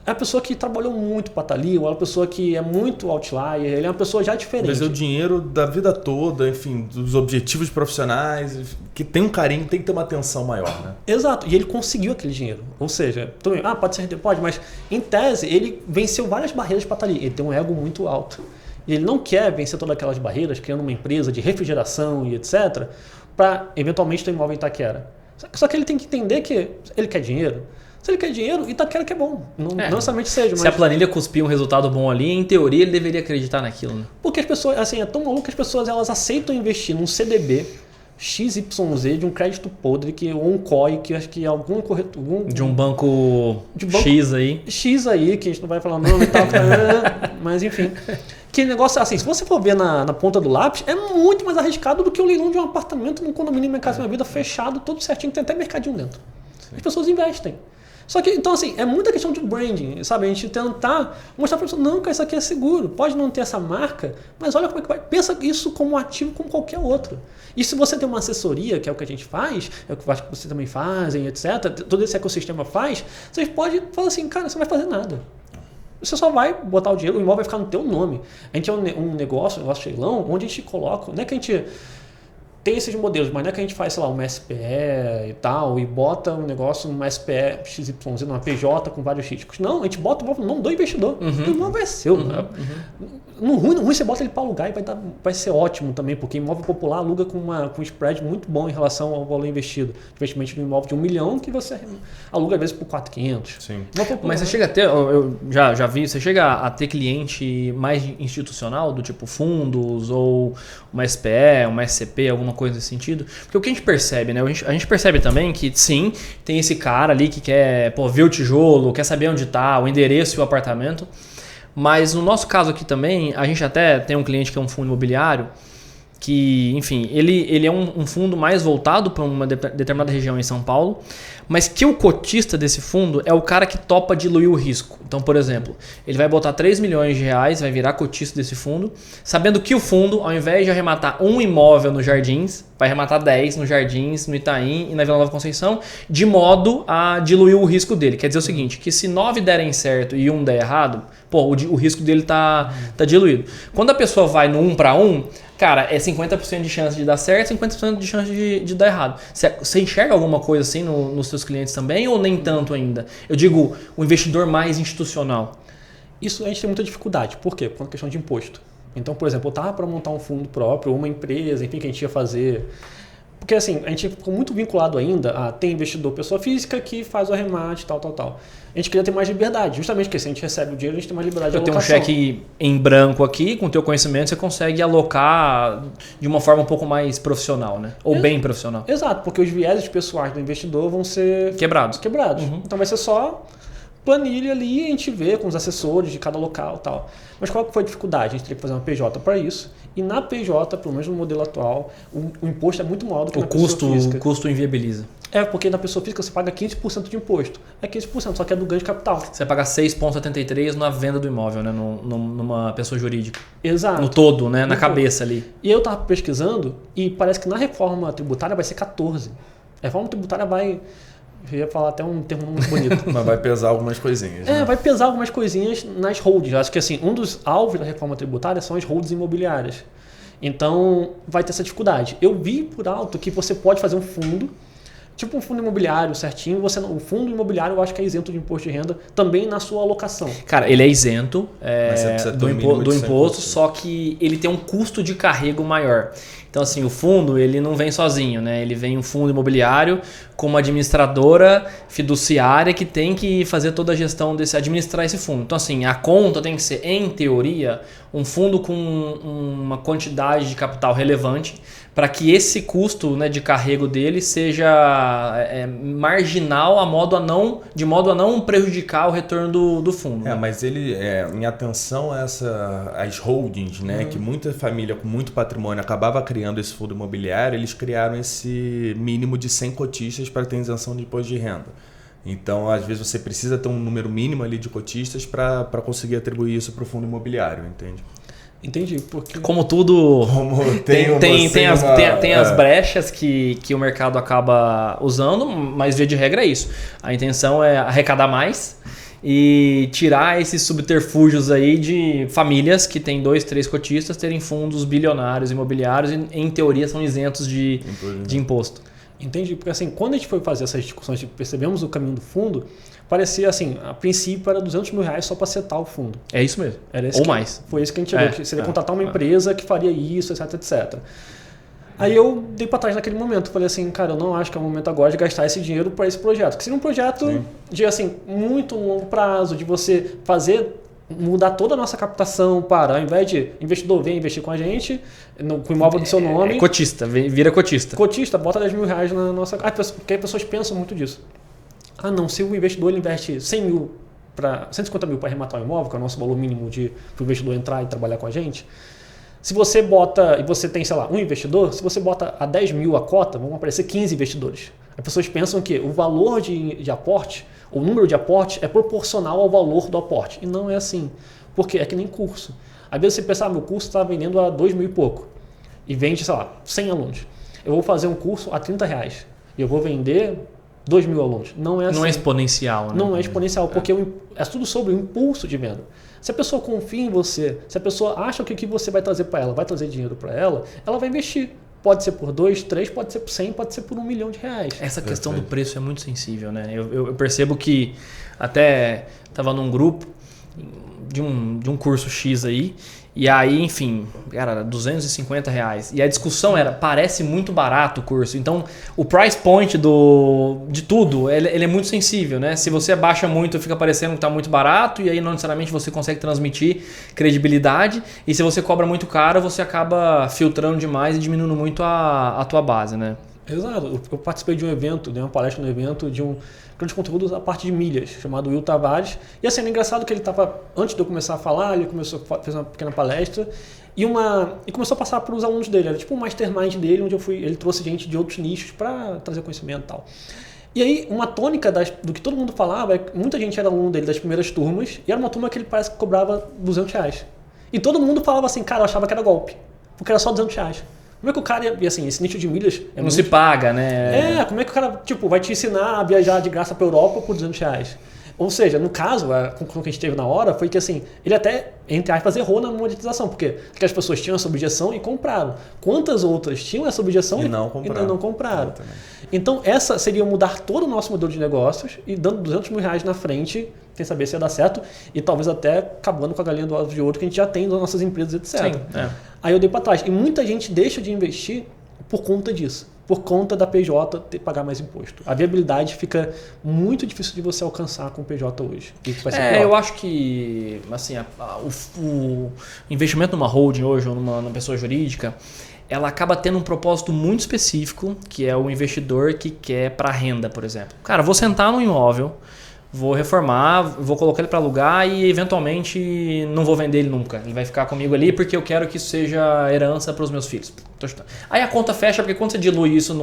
É uma pessoa que trabalhou muito para estar ali, ou é uma pessoa que é muito outlier, ele é uma pessoa já diferente. Mas é o dinheiro da vida toda, enfim, dos objetivos profissionais, que tem um carinho, tem que ter uma atenção maior, né? Exato, e ele conseguiu aquele dinheiro. Ou seja, pode ser, pode, mas em tese ele venceu várias barreiras para estar ali. Ele tem um ego muito alto. E ele não quer vencer todas aquelas barreiras, criando uma empresa de refrigeração e etc., para eventualmente ter um imóvel em Itaquera. Só que ele tem que entender que ele quer dinheiro. Se ele quer dinheiro, Itaquera que é bom. Não necessariamente seja, mas... Se a planilha cuspir um resultado bom ali, em teoria ele deveria acreditar naquilo, né? Porque as pessoas, assim, é tão maluco que as pessoas elas aceitam investir num CDB XYZ de um crédito podre, ou um COI, que acho que algum corretor... De um banco X aí. X aí, que a gente não vai falar o nome e tal, mas enfim. Que negócio, assim, se você for ver na ponta do lápis, é muito mais arriscado do que o leilão de um apartamento num condomínio Minha Casa Minha Vida fechado, tudo certinho, tem até mercadinho dentro. Sim. As pessoas investem. Só que, então assim, é muita questão de branding, sabe? A gente tentar mostrar para a pessoa, não, cara, isso aqui é seguro, pode não ter essa marca, mas olha como é que vai. Pensa isso como ativo como qualquer outro. E se você tem uma assessoria, que é o que a gente faz, é o que eu acho que vocês também fazem, etc., todo esse ecossistema faz, vocês podem falar assim, cara, você não vai fazer nada. Você só vai botar o dinheiro, o imóvel vai ficar no teu nome. A gente é um negócio de leilão, onde a gente coloca, não é que a gente... Tem esses modelos, mas não é que a gente faz, sei lá, uma SPE e tal, e bota um negócio numa SPE XYZ, numa PJ com vários riscos. Não, a gente bota o nome do investidor. O imóvel é seu. No ruim você bota ele para alugar e vai ser ótimo também, porque imóvel popular aluga com um spread muito bom em relação ao valor investido. Investimento de um imóvel de 1 milhão que você aluga às vezes por 4.500. Sim. Mas você chega a ter, eu já vi, você chega a ter cliente mais institucional, do tipo fundos ou uma SPE, uma SCP, alguma coisa nesse sentido? Porque o que a gente percebe, né? A gente percebe também que sim, tem esse cara ali que quer ver o tijolo, quer saber onde está, o endereço e o apartamento. Mas no nosso caso aqui também, a gente até tem um cliente que é um fundo imobiliário que, enfim, ele é um fundo mais voltado para uma determinada região em São Paulo, mas que o cotista desse fundo é o cara que topa diluir o risco. Então, por exemplo, ele vai botar 3 milhões de reais, vai virar cotista desse fundo, sabendo que o fundo, ao invés de arrematar um imóvel nos Jardins, vai arrematar 10 nos Jardins, no Itaim e na Vila Nova Conceição, de modo a diluir o risco dele. Quer dizer o seguinte, que se 9 derem certo e 1 der errado, o risco dele tá diluído. Quando a pessoa vai no 1 para 1, cara, é 50% de chance de dar certo, 50% de chance de dar errado. Você enxerga alguma coisa assim nos seus clientes também ou nem tanto ainda? Eu digo, o investidor mais institucional. Isso a gente tem muita dificuldade. Por quê? Por uma questão de imposto. Então, por exemplo, eu estava para montar um fundo próprio, ou uma empresa, enfim, que a gente ia fazer. Porque assim, a gente ficou muito vinculado ainda a ter investidor pessoa física que faz o arremate, tal. A gente queria ter mais liberdade, justamente porque se a gente recebe o dinheiro, a gente tem mais liberdade de alocação. Eu tenho um cheque em branco aqui, com o teu conhecimento, você consegue alocar de uma forma um pouco mais profissional, né? Ou bem profissional. Exato, porque os vieses pessoais do investidor vão ser quebrados. Então vai ser só planilha ali, a gente vê com os assessores de cada local e tal. Mas qual foi a dificuldade? A gente teria que fazer uma PJ para isso. E na PJ, pelo menos no modelo atual, o imposto é muito maior do que na pessoa física. O custo inviabiliza. Porque na pessoa física você paga 15% de imposto. É 15%, só que é do ganho de capital. Você vai pagar 6,73% na venda do imóvel, né? Numa pessoa jurídica. Exato. No todo, né? Na cabeça ali. E eu estava pesquisando e parece que na reforma tributária vai ser 14%. A reforma tributária vai... Eu ia falar até um termo muito bonito. Mas vai pesar algumas coisinhas. Né? Vai pesar algumas coisinhas nas holdings. Eu acho que assim, um dos alvos da reforma tributária são as holdings imobiliárias. Então, vai ter essa dificuldade. Eu vi por alto que você pode fazer um fundo, tipo um fundo imobiliário certinho. O fundo imobiliário eu acho que é isento de imposto de renda também na sua alocação. Cara, ele é isento do imposto, só que ele tem um custo de carrego maior. Então, assim, o fundo, ele não vem sozinho, né? Ele vem um fundo imobiliário com uma administradora fiduciária que tem que fazer toda a gestão administrar esse fundo. Então, assim, a conta tem que ser, em teoria, um fundo com uma quantidade de capital relevante para que esse custo, né, de carrego dele seja marginal de modo a não prejudicar o retorno do fundo. Né? Mas ele, em atenção às holdings, né, que muita família com muito patrimônio acabava criando esse fundo imobiliário, eles criaram esse mínimo de 100 cotistas para ter isenção de imposto de renda. Então, às vezes, você precisa ter um número mínimo ali de cotistas para conseguir atribuir isso para o fundo imobiliário, entende? Entendi, porque... Como tudo, tem as brechas que o mercado acaba usando, mas via de regra é isso. A intenção é arrecadar mais e tirar esses subterfúgios aí de famílias que têm 2, 3 cotistas terem fundos bilionários imobiliários e, em teoria, são isentos de imposto. Entendi, porque assim, quando a gente foi fazer essas discussões e percebemos o caminho do fundo, parecia assim, a princípio era R$200 mil só para setar o fundo. É isso mesmo, ou mais. Foi isso que a gente chegou, que seria contratar uma empresa que faria isso, etc. Aí eu dei para trás naquele momento, falei assim, cara, eu não acho que é o momento agora de gastar esse dinheiro para esse projeto, que seria um projeto de assim, muito longo prazo, de você mudar toda a nossa captação para, ao invés de investidor vir investir com a gente, com o imóvel do seu nome... Cotista, vira cotista. Cotista, bota R$10 mil na nossa... Porque as pessoas pensam muito disso. Ah, não, se o investidor investe 150 mil para arrematar o imóvel, que é o nosso valor mínimo para o investidor entrar e trabalhar com a gente, se você bota, e você tem, sei lá, um investidor, se você bota a 10 mil a cota, vão aparecer 15 investidores. As pessoas pensam que o valor de aporte, o número de aporte é proporcional ao valor do aporte. E não é assim. Porque é que nem curso. Às vezes você pensa, meu curso está vendendo a 2 mil e pouco. E vende, sei lá, 100 alunos. Eu vou fazer um curso a R$30. E eu vou vender 2 mil alunos. Não é assim. Não é exponencial, né? Não é exponencial, porque é tudo sobre o impulso de venda. Se a pessoa confia em você, se a pessoa acha que o que você vai trazer para ela vai trazer dinheiro para ela vai investir. Pode ser por 2, 3, pode ser por 100, pode ser por R$1 milhão. Essa questão do preço é muito sensível, né? Eu percebo que até estava num grupo de um curso X aí, e aí, enfim, era R$250. E a discussão era, parece muito barato o curso. Então, o price point de tudo, ele é muito sensível, né? Se você abaixa muito, fica parecendo que está muito barato, e aí não necessariamente você consegue transmitir credibilidade. E se você cobra muito caro, você acaba filtrando demais e diminuindo muito a tua base, né? Exato. Eu participei de um evento, dei uma palestra no evento de um grande conteúdo da parte de milhas, chamado Will Tavares. E assim, é engraçado que ele estava, antes de eu começar a falar, ele fez uma pequena palestra e começou a passar para os alunos dele. Era tipo um mastermind dele, onde ele trouxe gente de outros nichos para trazer conhecimento e tal. E aí, uma tônica do que todo mundo falava é que muita gente era aluno dele das primeiras turmas, e era uma turma que ele parece que cobrava R$200. E todo mundo falava assim, cara, eu achava que era golpe, porque era só R$200. Como é que o cara, e assim, esse nicho de milhas... não se paga, né? Como é que o cara, vai te ensinar a viajar de graça para a Europa por R$200? Ou seja, no caso, a conclusão que a gente teve na hora foi que, assim, ele até, entre aspas, errou na monetização, porque as pessoas tinham essa objeção e compraram. Quantas outras tinham essa objeção e não compraram? Então, essa seria mudar todo o nosso modelo de negócios e dando R$200 mil na frente, sem saber se ia dar certo, e talvez até acabando com a galinha do ovo de ouro que a gente já tem nas nossas empresas, etc. Sim, Aí eu dei para trás. E muita gente deixa de investir por conta disso. Por conta da PJ pagar mais imposto. A viabilidade fica muito difícil de você alcançar com o PJ hoje. Eu acho que assim, o investimento numa holding hoje ou numa pessoa jurídica, ela acaba tendo um propósito muito específico, que é o investidor que quer para renda, por exemplo. Cara, vou sentar num imóvel, vou reformar, vou colocar ele para alugar e eventualmente não vou vender ele nunca. Ele vai ficar comigo ali porque eu quero que isso seja herança para os meus filhos. Aí a conta fecha porque quando você dilui isso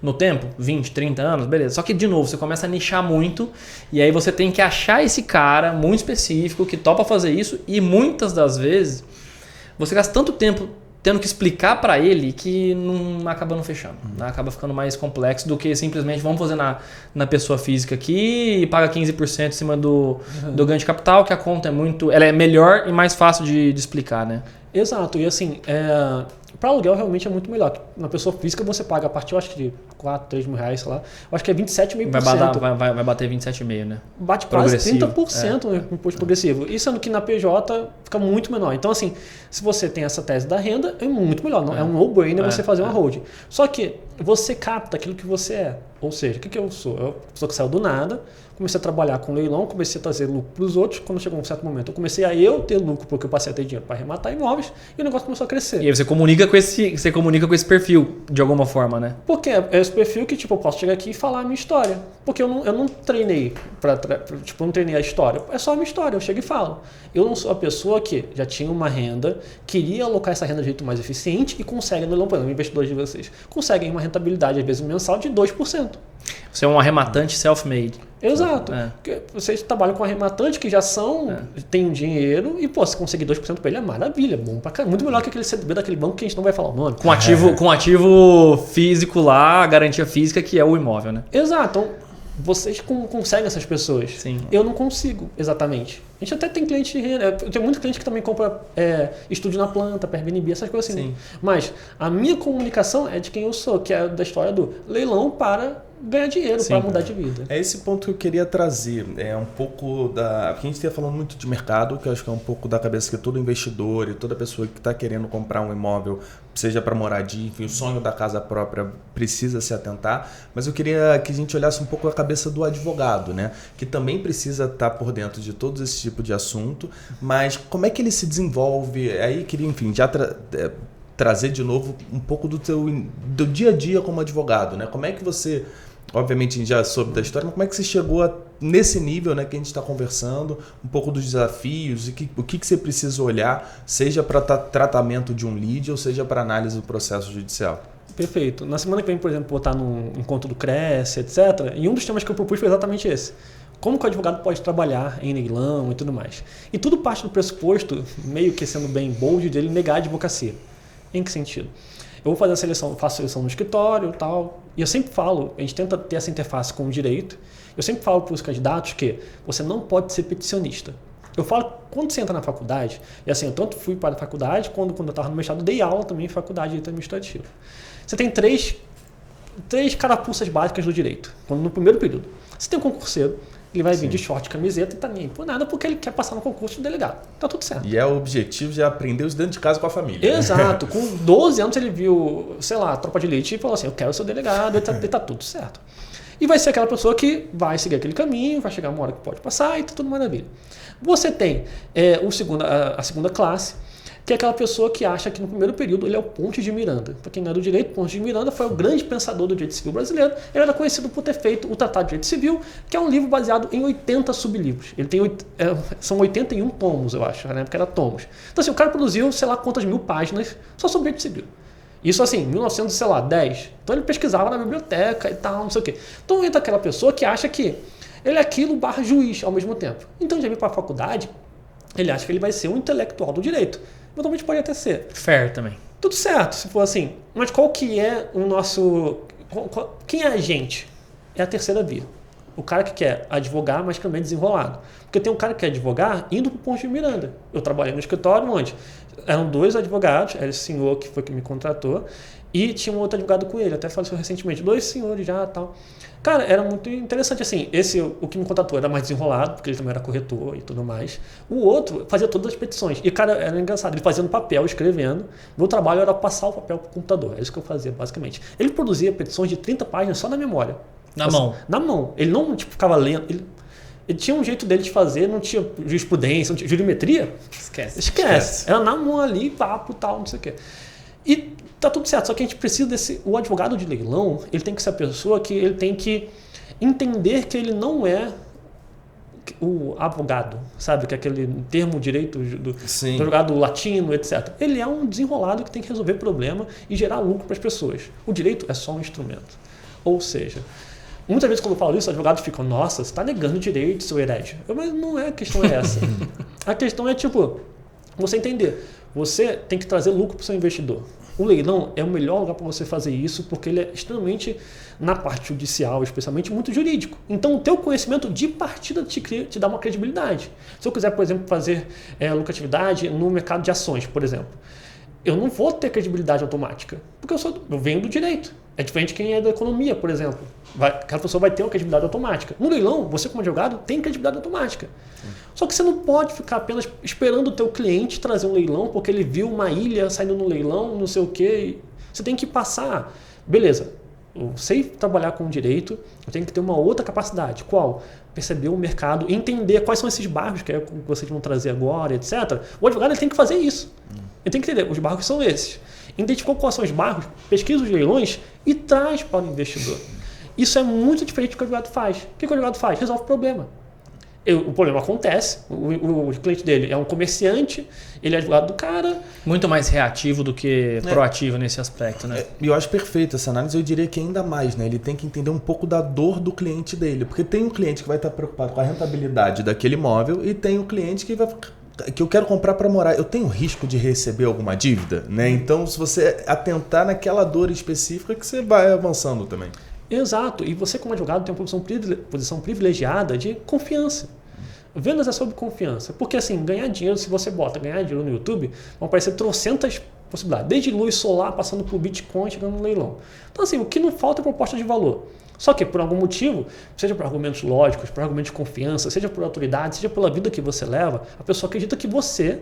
no tempo, 20, 30 anos, beleza. Só que de novo, você começa a nichar muito e aí você tem que achar esse cara muito específico que topa fazer isso e muitas das vezes você gasta tanto tempo tendo que explicar para ele que não acaba não fechando. Acaba ficando mais complexo do que simplesmente vamos fazer na pessoa física aqui e paga 15% em cima do ganho de capital, que a conta ela é melhor e mais fácil de explicar, né? Exato. E assim, Para aluguel realmente é muito melhor. Na pessoa física você paga a partir, eu acho que de 4, 3 mil reais, sei lá. Eu acho que é 27,5%. Vai bater 27,5%, né? Bate quase 30% É. no imposto progressivo. E sendo que na PJ fica muito menor. Então, assim, se você tem essa tese da renda, é muito melhor. Não, é um no-brainer você fazer uma holding. Só que você capta aquilo que você é. Ou seja, o que eu sou? Eu sou que saiu do nada, comecei a trabalhar com leilão, comecei a trazer lucro para os outros. Quando chegou um certo momento, eu comecei a ter lucro porque eu passei a ter dinheiro para arrematar imóveis e o negócio começou a crescer. E aí você comunica com esse perfil de alguma forma, né? Porque é esse perfil que tipo, eu posso chegar aqui e falar a minha história. Porque eu não treinei eu não treinei a história. É só a minha história, eu chego e falo. Eu não sou a pessoa que já tinha uma renda, queria alocar essa renda de jeito mais eficiente e consegue, no leilão, por exemplo, investidores de vocês, conseguem uma rentabilidade, às vezes, mensal de 2%. Você é um arrematante self-made. Exato. Porque vocês trabalham com arrematante que já tem um dinheiro e, se conseguir 2% para ele é maravilha, bom pra caramba. Muito melhor que aquele CDB daquele banco que a gente não vai falar o nome. Com ativo físico lá, a garantia física que é o imóvel, né? Exato. Então, vocês conseguem essas pessoas. Sim. Eu não consigo, exatamente. A gente até tem cliente de renda. Eu tenho muito cliente que também compra estúdio na planta, para Airbnb, essas coisas assim. Sim. Mas a minha comunicação é de quem eu sou, que é da história do leilão para ganhar dinheiro, para mudar de vida. É esse ponto que eu queria trazer. É um pouco da... Porque a gente está falando muito de mercado, que eu acho que é um pouco da cabeça que todo investidor e toda pessoa que está querendo comprar um imóvel, seja para moradia, enfim, o sonho da casa própria precisa se atentar. Mas eu queria que a gente olhasse um pouco a cabeça do advogado, né? Que também precisa estar por dentro de todo esse tipo de assunto. Mas como é que ele se desenvolve? Aí queria, enfim, já trazer de novo um pouco do dia a dia como advogado, né? Como é que você... Obviamente a gente já soube da história, mas como é que você chegou nesse nível, né, que a gente está conversando, um pouco dos desafios e o que você precisa olhar, seja para tratamento de um lead ou seja para análise do processo judicial? Perfeito. Na semana que vem, por exemplo, vou estar num encontro do Cresce, etc. E um dos temas que eu propus foi exatamente esse. Como que o advogado pode trabalhar em leilão e tudo mais. E tudo parte do pressuposto, meio que sendo bem bold, dele negar a advocacia. Em que sentido? Eu vou fazer a seleção, faço seleção no escritório e tal. E eu sempre falo, a gente tenta ter essa interface com o direito. Eu sempre falo para os candidatos que você não pode ser peticionista. Eu falo, quando você entra na faculdade, e assim, eu tanto fui para a faculdade, quando eu estava no mestrado, dei aula também em faculdade de direito administrativo. Você tem três carapuças básicas do direito, no primeiro período. Você tem um concurseiro, ele vai vir de short, camiseta e tá nem por nada porque ele quer passar no concurso de delegado. Tá tudo certo. E é o objetivo de aprender os dentro de casa com a família. Exato. Com 12 anos ele viu, sei lá, a Tropa de Elite e falou assim, eu quero ser delegado, e tá tudo certo. E vai ser aquela pessoa que vai seguir aquele caminho, vai chegar uma hora que pode passar e tá tudo maravilha. Você tem a segunda classe, que é aquela pessoa que acha que no primeiro período ele é o Pontes de Miranda. Para quem não é do direito, Pontes de Miranda foi o grande pensador do direito civil brasileiro. Ele era conhecido por ter feito o Tratado de Direito Civil, que é um livro baseado em 80 sublivros. Ele tem são 81 tomos, eu acho, na época era tomos. Então assim, o cara produziu, sei lá quantas mil páginas só sobre direito civil. Isso assim, 1910. Então ele pesquisava na biblioteca e tal, não sei o quê. Então entra aquela pessoa que acha que ele é aquilo / juiz ao mesmo tempo. Então já vem para a faculdade, ele acha que ele vai ser um intelectual do direito. Eventualmente pode até ser. Fair também. Tudo certo, se for assim. Mas qual que é o nosso... Quem é a gente? É a terceira via. O cara que quer advogar, mas também desenrolado. Porque tem um cara que quer advogar indo para o Ponte de Miranda. Eu trabalhei no escritório onde eram 2 advogados, era esse senhor que foi que me contratou, e tinha um outro advogado com ele, até faleceu recentemente, 2 senhores já e tal. Cara, era muito interessante assim, o que me contratou era mais desenrolado, porque ele também era corretor e tudo mais. O outro fazia todas as petições, e cara, era engraçado, ele fazia no papel, escrevendo, meu trabalho era passar o papel para o computador, é isso que eu fazia basicamente. Ele produzia petições de 30 páginas só na memória. Na mão? Na mão, ele não ficava lendo, ele tinha um jeito dele de fazer, não tinha jurisprudência, não tinha jurimetria. Esquece. Era na mão ali, papo, tal, não sei o quê. E tá tudo certo, só que a gente precisa o advogado de leilão, ele tem que ser a pessoa que ele tem que entender que ele não é o advogado, sabe? Que é aquele termo direito do advogado latino, etc. Ele é um desenrolado que tem que resolver problema e gerar lucro para as pessoas. O direito é só um instrumento. Ou seja, muitas vezes quando eu falo isso, os advogados ficam, nossa, você está negando o direito, seu herege. Mas não é, a questão é essa. A questão é tipo, você entender, você tem que trazer lucro para o seu investidor. O leilão é o melhor lugar para você fazer isso, porque ele é extremamente, na parte judicial, especialmente, muito jurídico. Então, o teu conhecimento de partida te dá uma credibilidade. Se eu quiser, por exemplo, fazer lucratividade no mercado de ações, por exemplo, eu não vou ter credibilidade automática, porque eu venho do direito. É diferente de quem é da economia, por exemplo. Aquela pessoa vai ter uma credibilidade automática. No leilão, você como advogado tem credibilidade automática. Só que você não pode ficar apenas esperando o teu cliente trazer um leilão, porque ele viu uma ilha saindo no leilão, não sei o quê. Você tem que passar. Beleza, eu sei trabalhar com direito, eu tenho que ter uma outra capacidade. Qual? Perceber o mercado, entender quais são esses barros que vocês vão trazer agora, etc. O advogado ele tem que fazer isso. Ele tem que entender, os barros são esses. Identificou quais são os barros, pesquisa os leilões e traz para o investidor. Isso é muito diferente do que o advogado faz. O que o advogado faz? Resolve o problema. O problema acontece, o cliente dele é um comerciante, ele é advogado do cara. Muito mais reativo do que proativo nesse aspecto, né? Eu acho perfeito essa análise, eu diria que ainda mais, né? Ele tem que entender um pouco da dor do cliente dele, porque tem um cliente que vai estar preocupado com a rentabilidade daquele imóvel e tem um cliente que eu quero comprar para morar. Eu tenho risco de receber alguma dívida, né? Então, se você atentar naquela dor específica, que você vai avançando também. Exato. E você, como advogado, tem uma posição privilegiada de confiança. Vendas é sobre confiança. Porque, assim, ganhar dinheiro, se você bota ganhar dinheiro no YouTube, vão aparecer trocentas possibilidades. Desde luz solar, passando por Bitcoin, chegando no leilão. Então, assim, o que não falta é proposta de valor. Só que, por algum motivo, seja por argumentos lógicos, por argumentos de confiança, seja por autoridade, seja pela vida que você leva, a pessoa acredita que você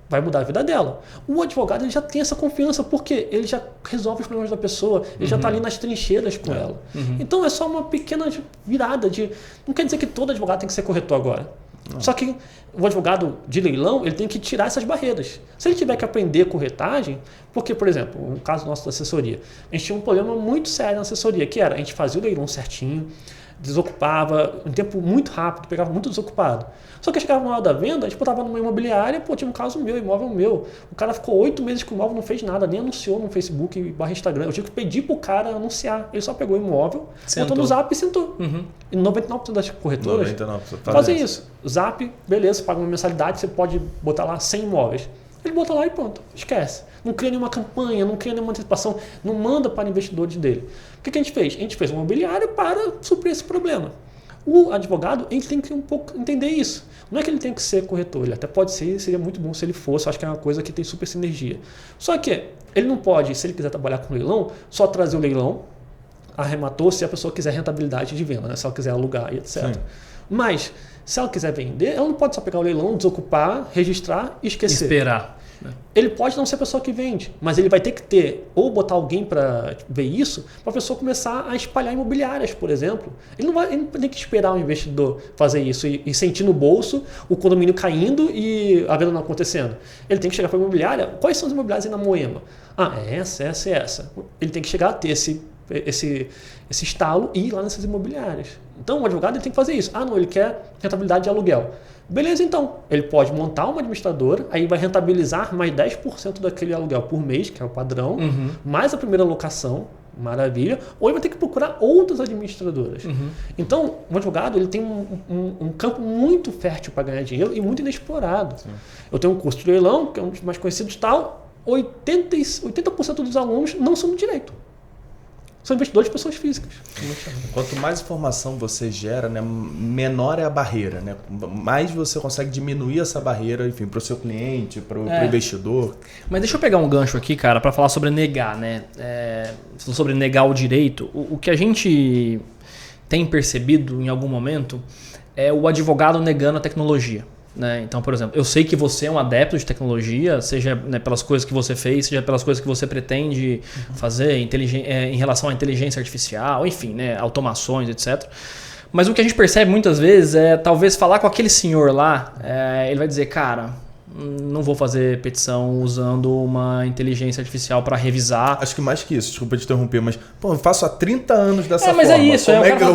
vai mudar a vida dela. O advogado ele já tem essa confiança, porque ele já resolve os problemas da pessoa, ele já está ali nas trincheiras com ela. Então, é só uma pequena virada de... Não quer dizer que todo advogado tem que ser corretor agora. Só que o advogado de leilão ele tem que tirar essas barreiras. Se ele tiver que aprender corretagem, porque, por exemplo, no caso nosso da assessoria, a gente tinha um problema muito sério na assessoria, que era a gente fazia o leilão certinho, desocupava em tempo muito rápido, pegava muito desocupado. Só que chegava na hora da venda, a gente botava numa imobiliária, tinha um caso meu, imóvel meu. O cara ficou 8 meses com o imóvel, não fez nada, nem anunciou no Facebook / Instagram. Eu tive que pedir pro cara anunciar. Ele só pegou o imóvel, botou no Zap e sentou. E 99% das corretoras 99% fazem isso. Zap, beleza, paga uma mensalidade, você pode botar lá 100 imóveis. Ele bota lá e pronto, esquece. Não cria nenhuma campanha, não cria nenhuma antecipação, não manda para investidores dele. O que a gente fez? A gente fez um imobiliário para suprir esse problema. O advogado ele tem que um pouco entender isso. Não é que ele tem que ser corretor, ele até pode ser, seria muito bom se ele fosse, acho que é uma coisa que tem super sinergia. Só que ele não pode, se ele quiser trabalhar com leilão, só trazer o leilão, arrematou se a pessoa quiser rentabilidade de venda, né? Se ela quiser alugar e etc. Sim. Mas, se ela quiser vender, ela não pode só pegar o leilão, desocupar, registrar e esquecer. Esperar. Ele pode não ser a pessoa que vende, mas ele vai ter que ter, ou botar alguém para ver isso, para a pessoa começar a espalhar imobiliárias, por exemplo. Ele não tem que esperar o investidor fazer isso e sentir no bolso o condomínio caindo e a venda não acontecendo. Ele tem que chegar para a imobiliária. Quais são as imobiliárias aí na Moema? É essa e essa. Ele tem que chegar a ter esse estalo e ir lá nessas imobiliárias. Então, o advogado ele tem que fazer isso. Não, ele quer rentabilidade de aluguel. Beleza, então. Ele pode montar uma administradora, aí vai rentabilizar mais 10% daquele aluguel por mês, que é o padrão, mais a primeira locação, maravilha, ou ele vai ter que procurar outras administradoras. Então, o advogado ele tem um campo muito fértil para ganhar dinheiro e muito inexplorado. Sim. Eu tenho um curso de leilão, que é um dos mais conhecidos tal, 80% dos alunos não são do direito. São investidores de pessoas físicas. Quanto mais informação você gera, né, menor é a barreira. Né? Mais você consegue diminuir essa barreira, enfim, para o seu cliente, para o investidor. Mas deixa eu pegar um gancho aqui, cara, para falar sobre negar, né? Sobre negar o direito. O que a gente tem percebido em algum momento é o advogado negando a tecnologia. Né? Então, por exemplo, eu sei que você é um adepto de tecnologia, seja pelas coisas que você fez, seja pelas coisas que você pretende fazer em relação à inteligência artificial, enfim, né? Automações, etc. Mas o que a gente percebe muitas vezes é talvez falar com aquele senhor lá, ele vai dizer, cara, não vou fazer petição usando uma inteligência artificial para revisar. Acho que mais que isso, desculpa te interromper, mas eu faço há 30 anos dessa forma. Mas é isso. Como é que eu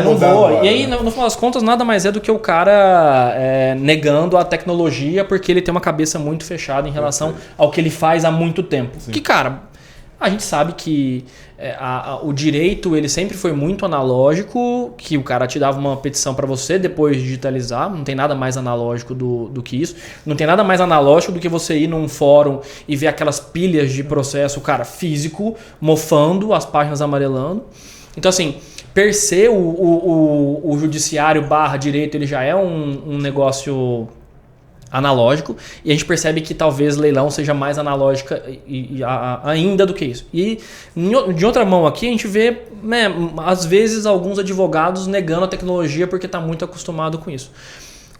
vou mudar agora? E aí, no final das contas, nada mais é do que o cara negando a tecnologia porque ele tem uma cabeça muito fechada em relação ao que ele faz há muito tempo. Sim. Que, cara, a gente sabe que o direito ele sempre foi muito analógico, que o cara te dava uma petição para você depois digitalizar, não tem nada mais analógico do que isso, não tem nada mais analógico do que você ir num fórum e ver aquelas pilhas de processo, cara, físico, mofando, as páginas amarelando. Então, assim, per se o judiciário / direito ele já é um negócio analógico, e a gente percebe que talvez leilão seja mais analógica ainda do que isso. E de outra mão aqui a gente vê, né, às vezes alguns advogados negando a tecnologia porque está muito acostumado com isso.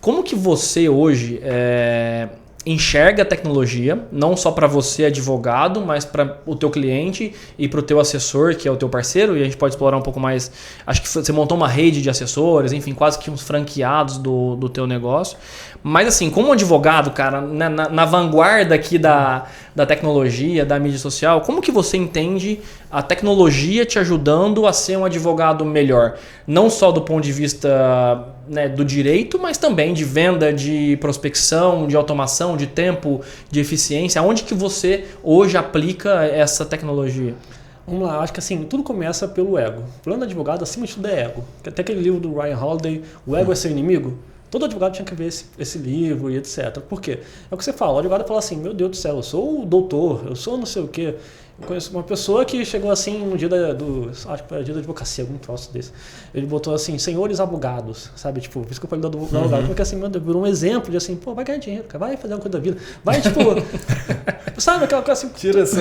Como que você hoje enxerga a tecnologia, não só para você advogado, mas para o teu cliente e para o teu assessor, que é o teu parceiro, e a gente pode explorar um pouco mais, acho que você montou uma rede de assessores, enfim, quase que uns franqueados do teu negócio. Mas assim, como advogado, cara, na vanguarda aqui da tecnologia, da mídia social, como que você entende a tecnologia te ajudando a ser um advogado melhor? Não só do ponto de vista, né, do direito, mas também de venda, de prospecção, de automação, de tempo, de eficiência. Onde que você hoje aplica essa tecnologia? Vamos lá, acho que assim, tudo começa pelo ego. O plano do advogado, acima de tudo, é ego. Até aquele livro do Ryan Holiday, O Ego é Seu Inimigo. Todo advogado tinha que ver esse livro e etc. Por quê? É o que você fala, o advogado fala assim, meu Deus do céu, eu sou o doutor, eu sou não sei o quê. Eu conheço uma pessoa que chegou assim no dia acho que era dia da advocacia, algum troço desse. Ele botou assim, senhores abogados, sabe? Tipo, por isso que eu falei do advogado, porque assim, meu Deus, virou um exemplo de assim, pô, vai ganhar dinheiro, cara, vai fazer uma coisa da vida. Vai, tipo, sabe aquela coisa assim... Tira essa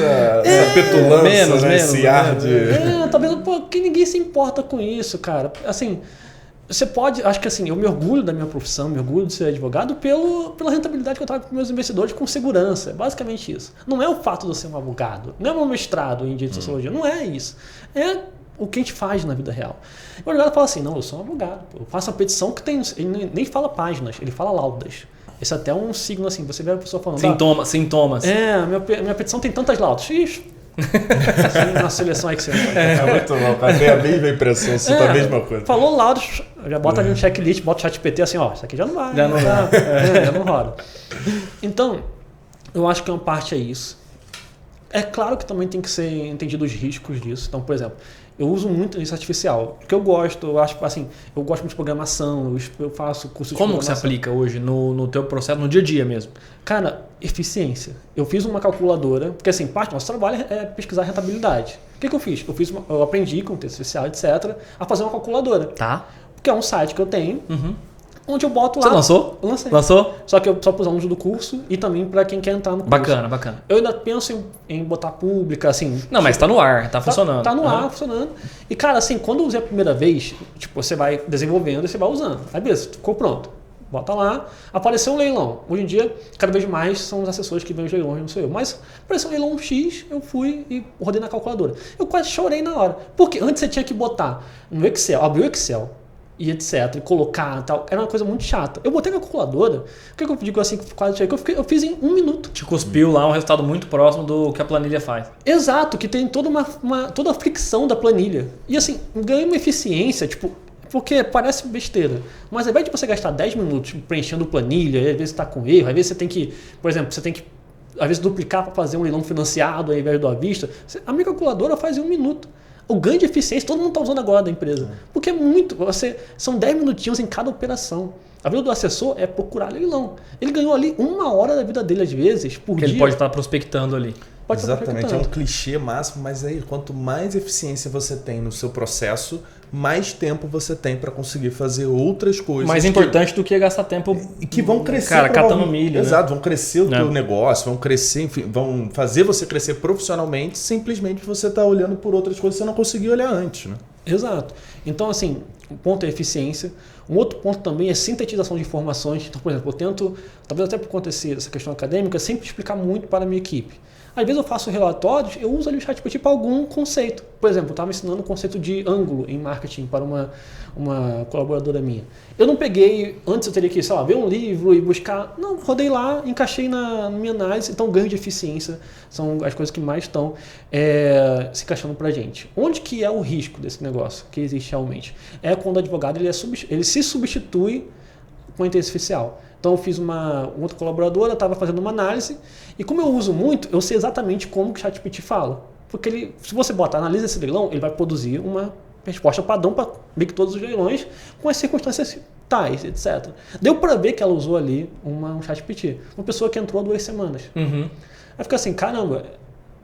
petulância, esse ar de... talvez, pô, que ninguém se importa com isso, cara. Assim... Você pode, acho que assim, eu me orgulho da minha profissão, me orgulho de ser advogado pela rentabilidade que eu trago com meus investidores com segurança. É basicamente isso. Não é o fato de eu ser um advogado, não é meu mestrado em direito de sociologia, não é isso. É o que a gente faz na vida real. O advogado fala assim, não, eu sou um advogado, eu faço uma petição que tem, ele nem fala páginas, ele fala laudas. Esse é até um signo assim, você vê a pessoa falando... Sintomas. Minha petição tem tantas laudas. Ixi, assim, na seleção aí que você muito bom, cara. Tem a mesma impressão, você tá a mesma coisa. Falou laudos, já bota ali um checklist, bota o chat PT assim, ó, isso aqui já não vai. Já não roda. Então, eu acho que uma parte é isso. É claro que também tem que ser entendido os riscos disso. Então, por exemplo, eu uso muito inteligência artificial, porque eu acho assim, eu gosto muito de programação, eu faço curso de Como programação. que você aplica hoje no teu processo, no dia a dia mesmo? Cara, eficiência. Eu fiz uma calculadora, porque assim, parte do nosso trabalho é pesquisar rentabilidade. O que eu fiz? Eu aprendi com inteligência artificial, etc., a fazer uma calculadora. Tá. Porque é um site que eu tenho, onde eu boto lá... Você lançou? Eu lancei. Lançou? Só que eu só para os alunos do curso e também para quem quer entrar no curso. Bacana. Eu ainda penso em botar pública, assim... Não, mas tá no ar, tá funcionando. Tá no ar, funcionando. E, cara, assim, quando eu usei a primeira vez, tipo, você vai desenvolvendo e você vai usando. Aí, beleza, ficou pronto. Bota lá, apareceu um leilão. Hoje em dia, cada vez mais são os assessores que vêm os leilões, não sou eu. Mas apareceu um leilão X, eu fui e rodei na calculadora. Eu quase chorei na hora. Porque antes você tinha que botar no Excel, abrir o Excel e etc, e colocar e tal. Era uma coisa muito chata. Eu botei na calculadora, o que eu digo assim, quase chorei, eu fiz em 1 minuto. Te cuspiu lá um resultado muito próximo do que a planilha faz. Exato, que tem toda toda a fricção da planilha. E assim, ganha uma eficiência, tipo... Porque parece besteira, mas ao invés de você gastar 10 minutos preenchendo planilha, às vezes está com erro, às vezes você tem que, por exemplo, às vezes duplicar para fazer um leilão financiado ao invés do à vista, a minha calculadora faz em 1 minuto. O ganho de eficiência todo mundo está usando agora da empresa, porque é muito, são 10 minutinhos em cada operação. A vida do assessor é procurar leilão. Ele ganhou ali 1 hora da vida dele, às vezes, por dia. Ele pode estar prospectando ali. Exatamente, é um clichê máximo, mas aí quanto mais eficiência você tem no seu processo, mais tempo você tem para conseguir fazer outras coisas. Mais importante do que gastar tempo que vão crescer. Cara, catando milho. Exato, né? Vão crescer o teu negócio, vão crescer, enfim, vão fazer você crescer profissionalmente, simplesmente você está olhando por outras coisas que você não conseguiu olhar antes. Né? Exato. Então, assim, um ponto é eficiência. Um outro ponto também é sintetização de informações. Então, por exemplo, eu tento, talvez até por conta dessa questão acadêmica, sempre explicar muito para a minha equipe. Às vezes eu faço relatórios, eu uso ali o ChatGPT para algum conceito. Por exemplo, eu estava ensinando o conceito de ângulo em marketing para uma colaboradora minha. Eu não peguei, antes eu teria que, sei lá, ver um livro e buscar. Não, rodei lá, encaixei na minha análise. Então, ganho de eficiência são as coisas que mais estão se encaixando para a gente. Onde que é o risco desse negócio que existe realmente? É quando o advogado ele se substitui com a inteligência artificial. Então eu fiz uma outra colaboradora, estava fazendo uma análise, e como eu uso muito, eu sei exatamente como que o ChatGPT fala. Porque se você analisa esse leilão, ele vai produzir uma resposta padrão para meio que todos os leilões, com as circunstâncias tais, etc. Deu para ver que ela usou ali um ChatGPT. Uma pessoa que entrou há 2 semanas. Aí fica assim, caramba,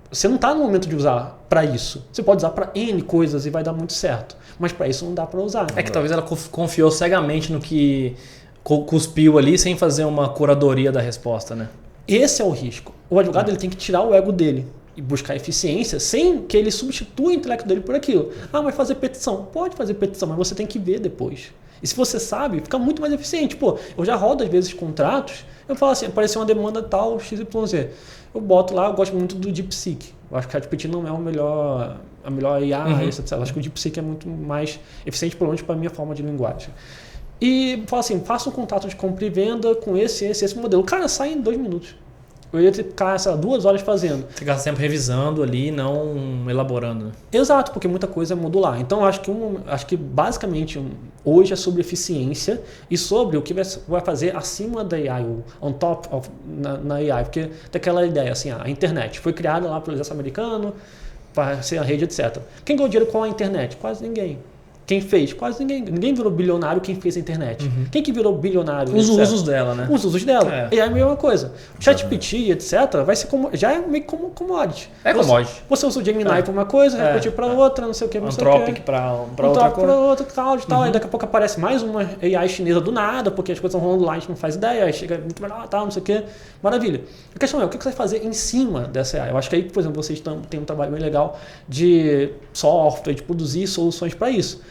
você não está no momento de usar para isso. Você pode usar para N coisas e vai dar muito certo. Mas para isso não dá para usar. É que talvez ela confiou cegamente no que cuspiu ali sem fazer uma curadoria da resposta, né? Esse é o risco. O advogado ele tem que tirar o ego dele e buscar eficiência sem que ele substitua o intelecto dele por aquilo. Mas fazer petição. Pode fazer petição, mas você tem que ver depois. E se você sabe, fica muito mais eficiente. Pô, eu já rodo às vezes contratos, eu falo assim, apareceu uma demanda tal, XYZ. Eu boto lá, eu gosto muito do DeepSeek. Eu acho que a ChatGPT não é a melhor IA, etc. Eu acho que o DeepSeek é muito mais eficiente, pelo menos para a minha forma de linguagem. E falo assim, faça um contrato de compra e venda com esse modelo. O cara sai em 2 minutos. Eu ia ficar 2 horas fazendo. Você gasta sempre revisando ali, não elaborando. Exato, porque muita coisa é modular. Então, acho que basicamente hoje é sobre eficiência e sobre o que vai fazer acima da AI, on top of, na AI. Porque tem aquela ideia, assim, a internet foi criada lá pelo exército americano, para ser a rede, etc. Quem ganhou dinheiro com a internet? Quase ninguém. Quem fez? Quase ninguém. Ninguém virou bilionário quem fez a internet. Quem que virou bilionário? Os usos dela, né? Os usos dela. E é a mesma coisa. ChatGPT, etc., vai ser já é meio como commodity. Commodity. Você usa o Gemini para uma coisa, repetir para outra, não sei o que. Anthropic para outra coisa. Para outra, tal. Aí daqui a pouco aparece mais uma AI chinesa do nada, porque as coisas estão rolando lá, a gente não faz ideia, aí chega muito melhor, tal, não sei o que. Maravilha. A questão é, o que você vai fazer em cima dessa AI? Eu acho que aí, por exemplo, vocês têm um trabalho bem legal de software, de produzir soluções para isso.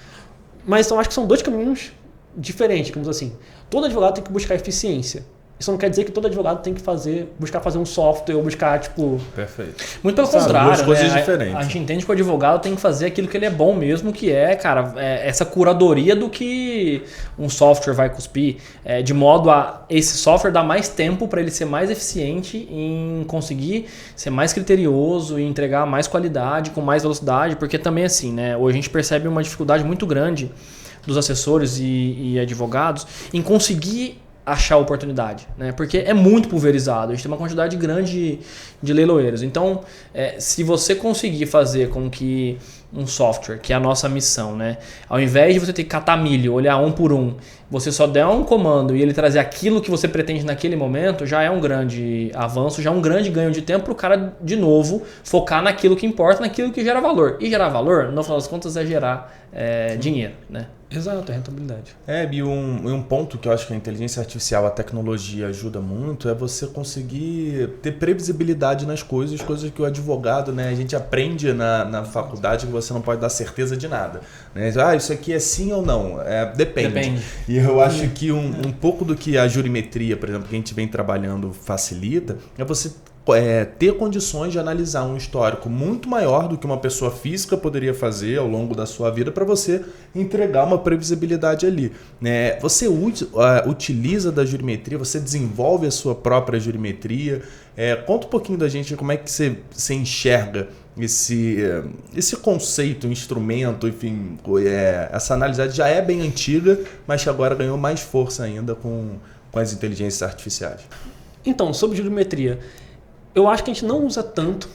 Mas eu acho que são 2 caminhos diferentes, digamos assim. Todo advogado tem que buscar eficiência. Isso não quer dizer que todo advogado tem que buscar fazer um software ou buscar, Perfeito. Muito pelo contrário, são 2 coisas diferentes. A gente entende que o advogado tem que fazer aquilo que ele é bom mesmo, que é, cara, essa curadoria do que um software vai cuspir, de modo a esse software dar mais tempo para ele ser mais eficiente em conseguir ser mais criterioso e entregar mais qualidade, com mais velocidade, porque também assim, né, hoje a gente percebe uma dificuldade muito grande dos assessores e advogados em conseguir achar oportunidade, né? Porque é muito pulverizado, a gente tem uma quantidade grande de leiloeiros. Então, se você conseguir fazer com que um software, que é a nossa missão, né? Ao invés de você ter que catar milho, olhar um por um, você só der um comando e ele trazer aquilo que você pretende naquele momento, já é um grande avanço, já é um grande ganho de tempo para o cara, de novo, focar naquilo que importa, naquilo que gera valor. E gerar valor, no final das contas, é gerar dinheiro, né? Exato, é rentabilidade. E um ponto que eu acho que a inteligência artificial, a tecnologia ajuda muito, é você conseguir ter previsibilidade nas coisas que o advogado, né, a gente aprende na faculdade que você não pode dar certeza de nada. Né? Isso aqui é sim ou não? Depende. E eu acho que um pouco do que a jurimetria, por exemplo, que a gente vem trabalhando facilita, é você ter condições de analisar um histórico muito maior do que uma pessoa física poderia fazer ao longo da sua vida para você entregar uma previsibilidade ali. Né? Você utiliza da jurimetria, você desenvolve a sua própria jurimetria. Conta um pouquinho da gente como é que você enxerga esse conceito, instrumento, enfim, essa análise já é bem antiga, mas que agora ganhou mais força ainda com as inteligências artificiais. Então, sobre jurimetria, eu acho que a gente não usa tanto.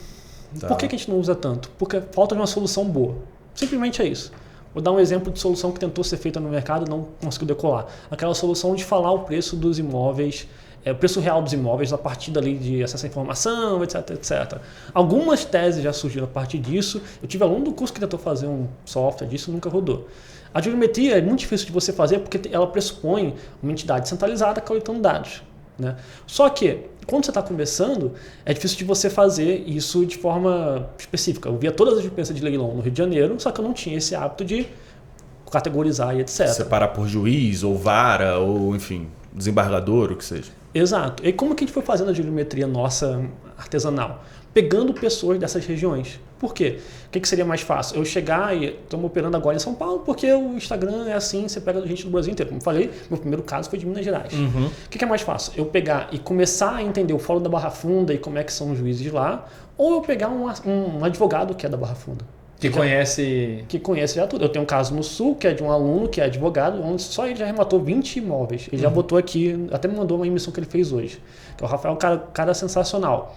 Tá. Por que a gente não usa tanto? Porque falta de uma solução boa. Simplesmente é isso. Vou dar um exemplo de solução que tentou ser feita no mercado e não conseguiu decolar. Aquela solução de falar o preço dos imóveis, o preço real dos imóveis a partir dali de acesso à informação, etc, etc. Algumas teses já surgiram a partir disso. Eu tive aluno do curso que tentou fazer um software disso e nunca rodou. A jurimetria é muito difícil de você fazer porque ela pressupõe uma entidade centralizada coletando dados. Né? Só que, quando você está começando, é difícil de você fazer isso de forma específica. Eu via todas as jurisprudências de leilão no Rio de Janeiro, só que eu não tinha esse hábito de categorizar e etc. Separar por juiz, ou vara, ou enfim, desembargador, o que seja. Exato. E como que a gente foi fazendo a jurimetria nossa artesanal? Pegando pessoas dessas regiões. Por quê? O que seria mais fácil? Eu chegar e estamos operando agora em São Paulo porque o Instagram é assim, você pega gente do Brasil inteiro. Como eu falei, meu primeiro caso foi de Minas Gerais. O que é mais fácil? Eu pegar e começar a entender o Fórum da Barra Funda e como é que são os juízes de lá, ou eu pegar um advogado que é da Barra Funda. Que conhece já tudo. Eu tenho um caso no Sul, que é de um aluno que é advogado, onde só ele já rematou 20 imóveis. Ele já botou aqui, até me mandou uma emissão que ele fez hoje. Que é o Rafael, cara sensacional.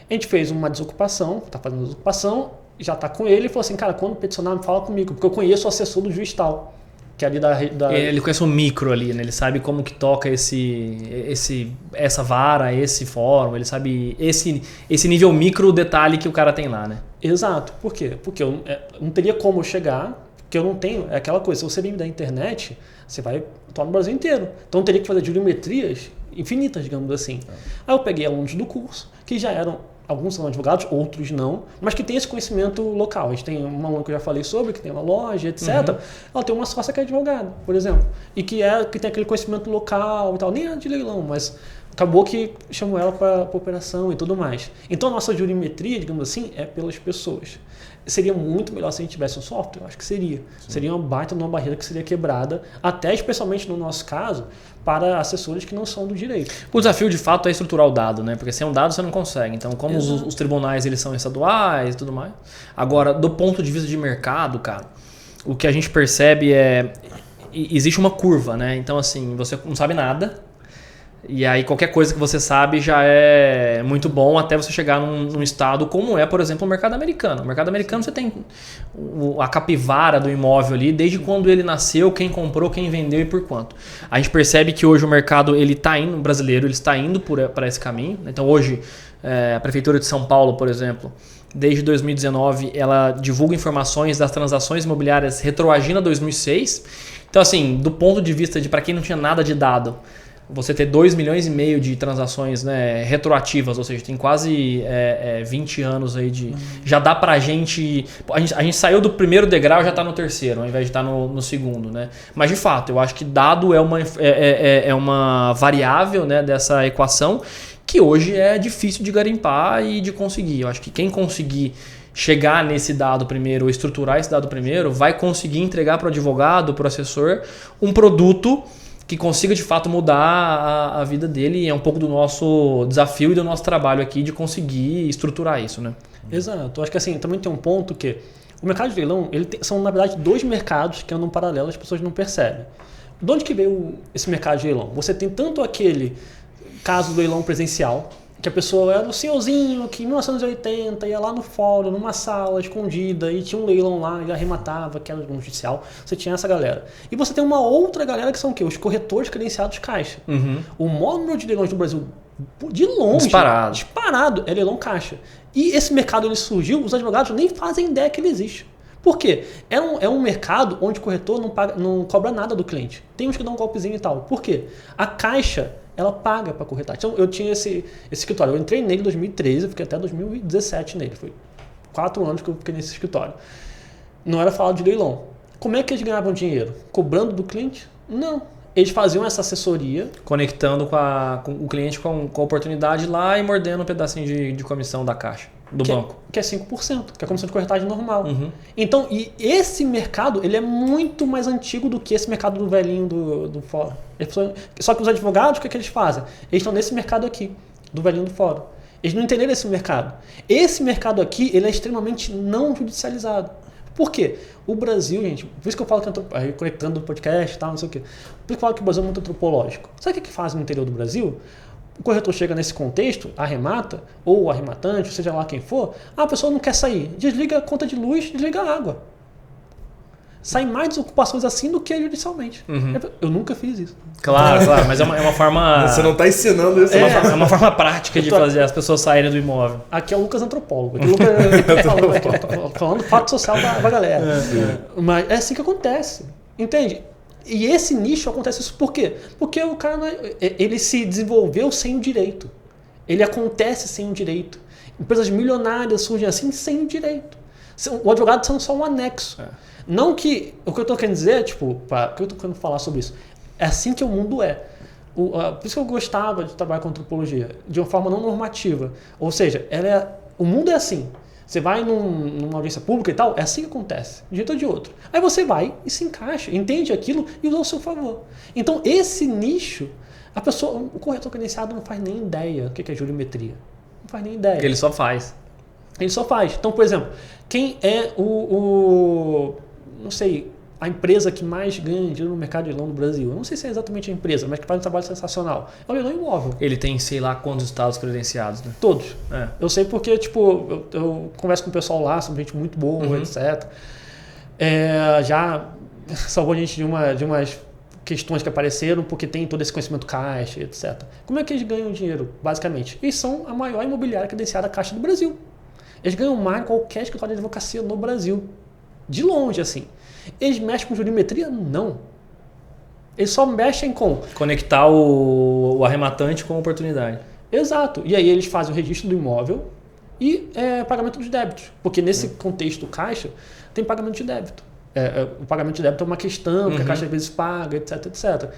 A gente fez uma desocupação, está fazendo desocupação, já está com ele e falou assim, cara, quando peticionar, me fala comigo, porque eu conheço o assessor do juiz tal, que é ali da... Ele conhece o micro ali, né? Ele sabe como que toca essa vara, esse fórum, ele sabe esse nível micro detalhe que o cara tem lá, né? Exato. Por quê? Porque eu não teria como chegar, porque eu não tenho... É aquela coisa, se você vem da internet, você vai no Brasil inteiro. Então eu teria que fazer jurimetrias infinitas, digamos assim. Aí eu peguei alunos do curso, que já eram, alguns são advogados, outros não, mas que tem esse conhecimento local. A gente tem uma aluna que eu já falei sobre, que tem uma loja, etc. Ela tem uma sócia que é advogada, por exemplo, e que tem aquele conhecimento local e tal, nem é de leilão, mas acabou que chamou ela para operação e tudo mais. Então a nossa jurimetria, digamos assim, é pelas pessoas. Seria muito melhor se a gente tivesse um software? Eu acho que seria. Sim. Seria uma baita de uma barreira que seria quebrada, até especialmente no nosso caso, para assessores que não são do direito. O desafio de fato é estruturar o dado, né? Porque sem um dado você não consegue. Então, como os tribunais eles são estaduais e tudo mais. Agora, do ponto de vista de mercado, cara, o que a gente percebe existe uma curva, né? Então, assim, você não sabe nada. E aí qualquer coisa que você sabe já é muito bom até você chegar num estado como é, por exemplo, o mercado americano. O mercado americano você tem a capivara do imóvel ali, desde quando ele nasceu, quem comprou, quem vendeu e por quanto. A gente percebe que hoje o mercado ele está indo, o brasileiro ele está indo para esse caminho. Então hoje a Prefeitura de São Paulo, por exemplo, desde 2019 ela divulga informações das transações imobiliárias retroagindo a 2006. Então assim, do ponto de vista de para quem não tinha nada de dado, você ter 2,5 milhões de transações, né, retroativas, ou seja, tem quase 20 anos aí de... Já dá pra gente... A gente saiu do primeiro degrau e já está no terceiro, ao invés de estar no segundo, né? Mas de fato, eu acho que dado é uma variável, né, dessa equação que hoje é difícil de garimpar e de conseguir. Eu acho que quem conseguir chegar nesse dado primeiro, ou estruturar esse dado primeiro, vai conseguir entregar para o advogado, para o assessor, um produto que consiga de fato mudar a vida dele, e é um pouco do nosso desafio e do nosso trabalho aqui de conseguir estruturar isso, né? Exato. Eu acho que assim, também tem um ponto que o mercado de leilão, são na verdade dois mercados que andam paralelos, as pessoas não percebem. De onde que veio esse mercado de leilão? Você tem tanto aquele caso do leilão presencial, que a pessoa era um senhorzinho que em 1980 ia lá no fórum, numa sala escondida, e tinha um leilão lá, ele arrematava, que era um judicial. Você tinha essa galera. E você tem uma outra galera que são o quê? Os corretores credenciados caixa. O maior número de leilões do Brasil, de longe, disparado, é leilão caixa. E esse mercado ele surgiu, os advogados nem fazem ideia que ele existe. Por quê? É um mercado onde o corretor não cobra nada do cliente. Tem uns que dão um golpezinho e tal. Por quê? A caixa, ela paga para corretar. Então eu tinha esse escritório, eu entrei nele em 2013, eu fiquei até 2017 nele, foi 4 anos que eu fiquei nesse escritório. Não era falado de leilão. Como é que eles ganhavam dinheiro? Cobrando do cliente? Não. Eles faziam essa assessoria. Conectando com o cliente com a oportunidade lá e mordendo um pedacinho de comissão da caixa, do banco. Que é 5%, que é a comissão de corretagem normal. Então, e esse mercado, ele é muito mais antigo do que esse mercado do velhinho do fórum. Só que os advogados, o que eles fazem? Eles estão nesse mercado aqui, do velhinho do fórum. Eles não entenderam esse mercado. Esse mercado aqui, ele é extremamente não judicializado. Por quê? O Brasil, gente, por isso que eu falo que conectando o podcast e tal, não sei o quê. Por isso que eu falo que o Brasil é muito antropológico. Sabe o que fazem no interior do Brasil? O corretor chega nesse contexto, arremata, ou o arrematante, seja lá quem for, a pessoa não quer sair. Desliga a conta de luz, desliga a água. Saem mais desocupações assim do que judicialmente. Eu nunca fiz isso. Claro, mas é uma forma... Você não está ensinando isso. É uma forma prática de fazer as pessoas saírem do imóvel. Aqui é o Lucas antropólogo. Aqui o Lucas falando fato social pra galera. Mas é assim que acontece. Entende? E esse nicho acontece isso por quê? Porque o cara ele se desenvolveu sem o direito. Ele acontece sem o direito. Empresas milionárias surgem assim sem o direito. O advogado são só um anexo. Não que... O que eu estou querendo dizer, tipo... O que eu estou querendo falar sobre isso? É assim que o mundo é. Por isso que eu gostava de trabalhar com antropologia. De uma forma não normativa. Ou seja, o mundo é assim. Você vai numa audiência pública e tal, é assim que acontece. De um jeito ou de outro. Aí você vai e se encaixa, entende aquilo e usa ao seu favor. Então, esse nicho... O corretor credenciado não faz nem ideia do que é jurimetria. Não faz nem ideia. Porque ele só faz. Ele só faz. Então, por exemplo, quem é não sei, a empresa que mais ganha dinheiro no mercado de leilão no Brasil? Eu não sei se é exatamente a empresa, mas que faz um trabalho sensacional. É o leilão imóvel. Ele tem, sei lá, quantos estados credenciados, né? Todos. Eu sei porque, tipo, eu converso com o pessoal lá, são gente muito boa, etc. Já salvou a gente de umas questões que apareceram, porque tem todo esse conhecimento caixa, etc. Como é que eles ganham dinheiro, basicamente? Eles são a maior imobiliária credenciada caixa do Brasil. Eles ganham mais que qualquer escritório de advocacia no Brasil. De longe, assim. Eles mexem com jurimetria? Não. Eles só mexem com... Conectar o arrematante com a oportunidade. Exato. E aí eles fazem o registro do imóvel e pagamento dos débitos. Porque nesse contexto caixa, tem pagamento de débito. O pagamento de débito é uma questão que a Caixa às vezes paga, etc, etc.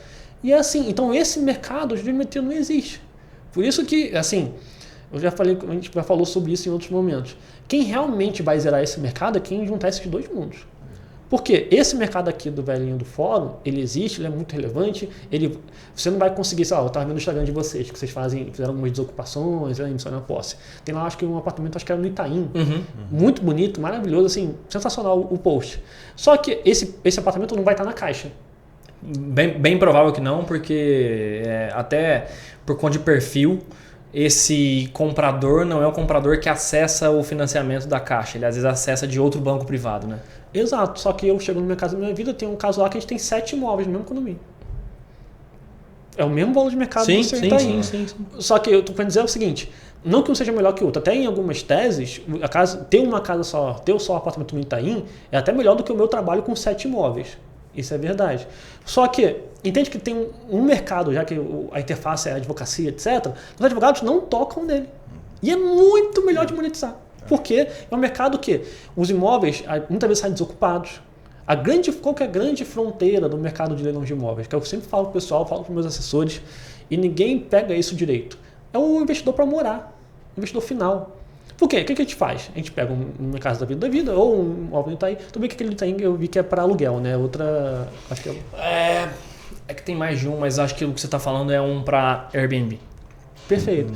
E é assim, então esse mercado de geometria não existe. Por isso que, assim, a gente já falou sobre isso em outros momentos. Quem realmente vai zerar esse mercado é quem juntar esses dois mundos. Porque esse mercado aqui do velhinho do fórum, ele existe, ele é muito relevante, você não vai conseguir, sei lá, eu estava vendo no Instagram de vocês, que vocês fizeram algumas desocupações, emissão na posse. Tem lá, acho que um apartamento, acho que era no Itaim, muito bonito, maravilhoso, assim, sensacional o post. Só que esse apartamento não vai estar na Caixa. Bem provável que não, porque até por conta de perfil, esse comprador não é o comprador que acessa o financiamento da Caixa, ele às vezes acessa de outro banco privado, né? Exato, só que eu chego no Minha Casa Minha Vida, tem um caso lá que a gente tem 7 imóveis no mesmo condomínio. É o mesmo valor de mercado sim, que você está aí. Sim. Só que eu estou querendo dizer o seguinte, não que um seja melhor que o outro, até em algumas teses, ter uma casa só, ter só um apartamento no Itaim, é até melhor do que o meu trabalho com 7 imóveis. Isso é verdade. Só que, entende que tem um mercado, já que a interface é a advocacia, etc., os advogados não tocam nele. E é muito melhor de monetizar. Porque é um mercado que os imóveis muitas vezes saem desocupados. Qual que é a grande fronteira do mercado de leilão de imóveis? Que eu sempre falo para o pessoal, falo para os meus assessores, e ninguém pega isso direito. É o investidor para morar, o investidor final. Por quê? O que a gente faz? A gente pega uma casa da vida ou um imóvel do Itaim. Tudo bem que aquele Itaim eu vi que é para aluguel, né? Outra, acho que é que tem mais de um, mas acho que o que você está falando é um para Airbnb. Perfeito.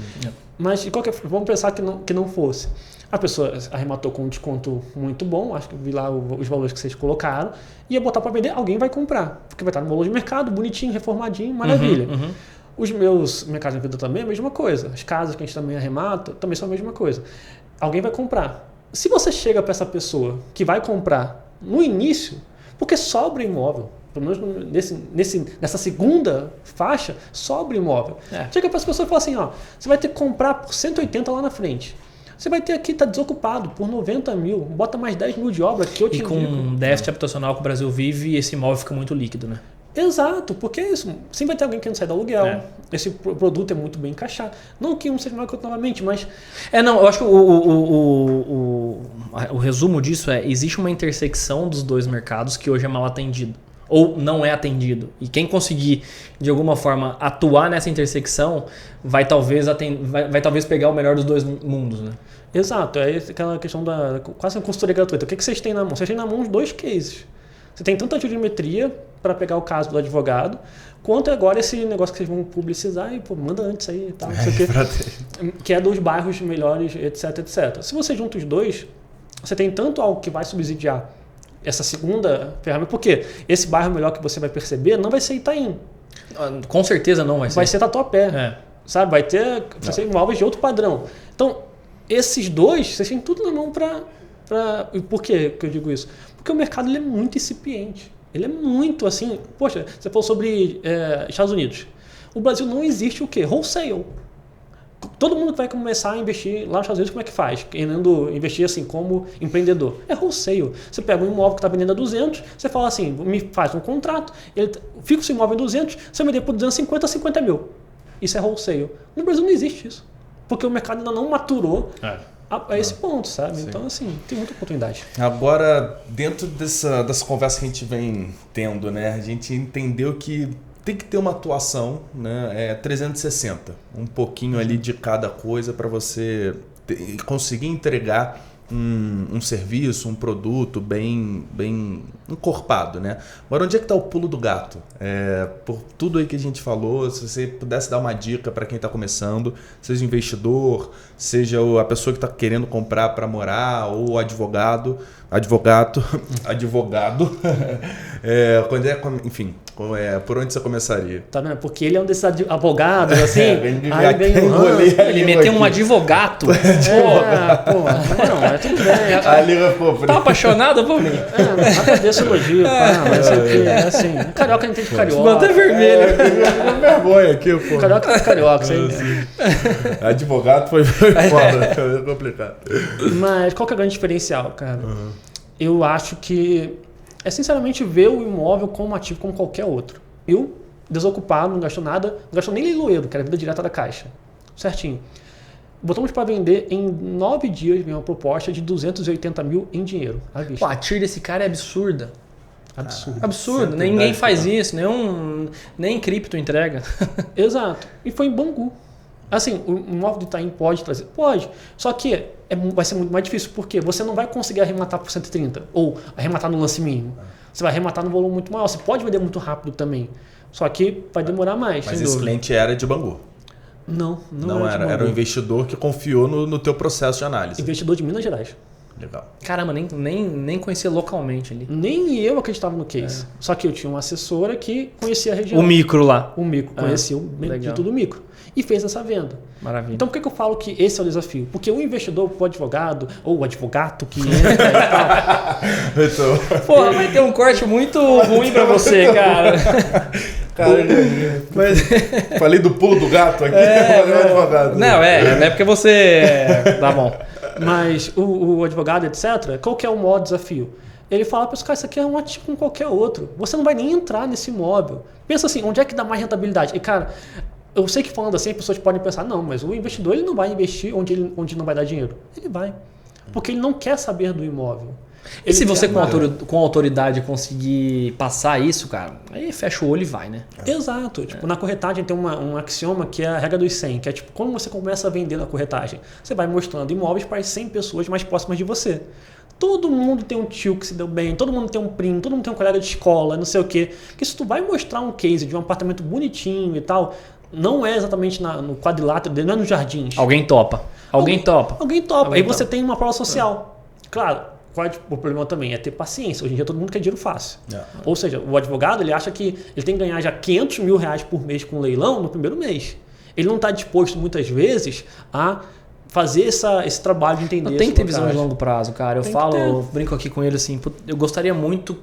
Mas vamos pensar que não fosse. A pessoa arrematou com um desconto muito bom, acho que vi lá os valores que vocês colocaram, ia botar para vender, alguém vai comprar, porque vai estar no valor de mercado, bonitinho, reformadinho, maravilha. Minha Casa Minha Vida também é a mesma coisa, as casas que a gente também arremata também são a mesma coisa. Alguém vai comprar. Se você chega para essa pessoa que vai comprar no início, porque sobra imóvel, pelo menos nessa segunda faixa, sobra imóvel. Chega para essa pessoa e fala assim, você vai ter que comprar por 180 lá na frente. Você vai ter aqui, está desocupado por 90 mil, bota mais 10 mil de obra que eu te indico. E com o déficit habitacional que o Brasil vive, esse imóvel fica muito líquido, né? Exato, porque é isso. Sempre vai ter alguém querendo sair do aluguel. Esse produto é muito bem encaixado. Não que um seja maior que o outro novamente, mas... eu acho que o resumo disso existe uma intersecção dos dois mercados que hoje é mal atendido. Ou não é atendido. E quem conseguir, de alguma forma, atuar nessa intersecção, vai talvez pegar o melhor dos dois mundos, né? Exato. É aquela questão da quase uma consultoria gratuita. O que vocês têm na mão? Vocês têm na mão os dois cases. Você tem tanta geometria para pegar o caso do advogado, quanto agora esse negócio que vocês vão publicizar e manda antes aí e tal, não sei o quê, que é dos bairros melhores, etc, etc. Se você junta os dois, você tem tanto algo que vai subsidiar essa segunda ferramenta, porque esse bairro melhor que você vai perceber não vai ser Itaim. Com certeza não vai ser. Vai ser Tatuapé. Sabe? Vai ser imóveis de outro padrão. Então, esses dois, vocês têm tudo na mão para... Por que eu digo isso? Porque o mercado ele é muito incipiente. Ele é muito assim... Poxa, você falou sobre Estados Unidos. O Brasil não existe o quê? Wholesale. Todo mundo que vai começar a investir lá nos Estados Unidos, como é que faz? Querendo investir assim como empreendedor. É wholesale. Você pega um imóvel que está vendendo a 200, você fala assim, me faz um contrato, fica o seu imóvel em 200, você vender por 250 a 50 mil. Isso é wholesale. No Brasil não existe isso. Porque o mercado ainda não maturou a esse ponto, sabe? Sim. Então, assim, tem muita oportunidade. Agora, dentro dessa conversa que a gente vem tendo, né? A gente entendeu que tem que ter uma atuação, né? 360. Um pouquinho ali de cada coisa para você conseguir entregar um serviço, um produto bem encorpado, né? Agora, onde é que está o pulo do gato? Por tudo aí que a gente falou, se você pudesse dar uma dica para quem está começando, seja investidor, seja a pessoa que está querendo comprar para morar, ou advogado, enfim, por onde você começaria? Tá vendo? Porque ele é um desses advogados, assim, ele meteu um advogado. Não, tudo bem. Tá apaixonado por mim? Agradeço o elogio, mas assim, carioca não entende carioca. Ficou até vermelho. Vergonha aqui, pô. Carioca é carioca, isso aí. Advogado foi foda, foi complicado. Mas qual que é o grande diferencial, cara? Eu acho que é sinceramente ver o imóvel como ativo como qualquer outro. eu, desocupado, não gastou nada, não gastou nem leiloeiro, que era vida direta da Caixa. Certinho. Botamos para vender em 9 dias uma proposta de 280 mil em dinheiro. À vista. Pô, a TIR desse cara é absurda. Absurdo. Absurdo. Ninguém faz isso. Nem cripto entrega. Exato. E foi em Bangu. Assim, o imóvel do Itaim pode trazer? Pode. Só que vai ser muito mais difícil, porque você não vai conseguir arrematar por 130 ou arrematar no lance mínimo. Você vai arrematar num volume muito maior. Você pode vender muito rápido também. Só que vai demorar mais. Mas esse cliente era de Bangu. Não era. Era um investidor que confiou no teu processo de análise. Investidor de Minas Gerais. Legal. Caramba, nem conhecia localmente ali. Nem eu acreditava no case. Só que eu tinha uma assessora que conhecia a região. O micro lá. O micro, conhecia de tudo o micro. E fez essa venda. Maravilha. Então por que eu falo que esse é o desafio? Porque o investidor, o advogado, ou o advogado que entra e tal... Porra, vai ter um corte muito ruim pra você, cara. Mas falei do pulo do gato aqui. Advogado. Não é porque você... Tá bom. Mas o advogado, etc., qual que é o maior desafio? Ele fala para os caras, isso aqui é um ativo como qualquer outro. Você não vai nem entrar nesse imóvel. Pensa assim, onde é que dá mais rentabilidade? E, cara, eu sei que falando assim, as pessoas podem pensar, não, mas o investidor ele não vai investir onde não vai dar dinheiro. Ele vai. Porque ele não quer saber do imóvel. E se você com autoridade conseguir passar isso, cara, aí fecha o olho e vai, né? Exato. Tipo, na corretagem tem um axioma que é a regra dos 100, que é tipo, quando você começa a vender na corretagem, você vai mostrando imóveis para as 100 pessoas mais próximas de você. Todo mundo tem um tio que se deu bem, todo mundo tem um primo, todo mundo tem um colega de escola, não sei o quê. Porque se tu vai mostrar um case de um apartamento bonitinho e tal, não é exatamente no quadrilátero dele, não é nos jardins. Alguém topa. Alguém topa. Aí você tem uma prova social. Claro. O problema também é ter paciência. Hoje em dia todo mundo quer dinheiro fácil. Ou seja, o advogado ele acha que ele tem que ganhar já 500 mil reais por mês com leilão no primeiro mês. Ele não está disposto muitas vezes a fazer esse trabalho de entender. Tem que ter visão de longo prazo, cara. Eu brinco aqui com ele assim, eu gostaria muito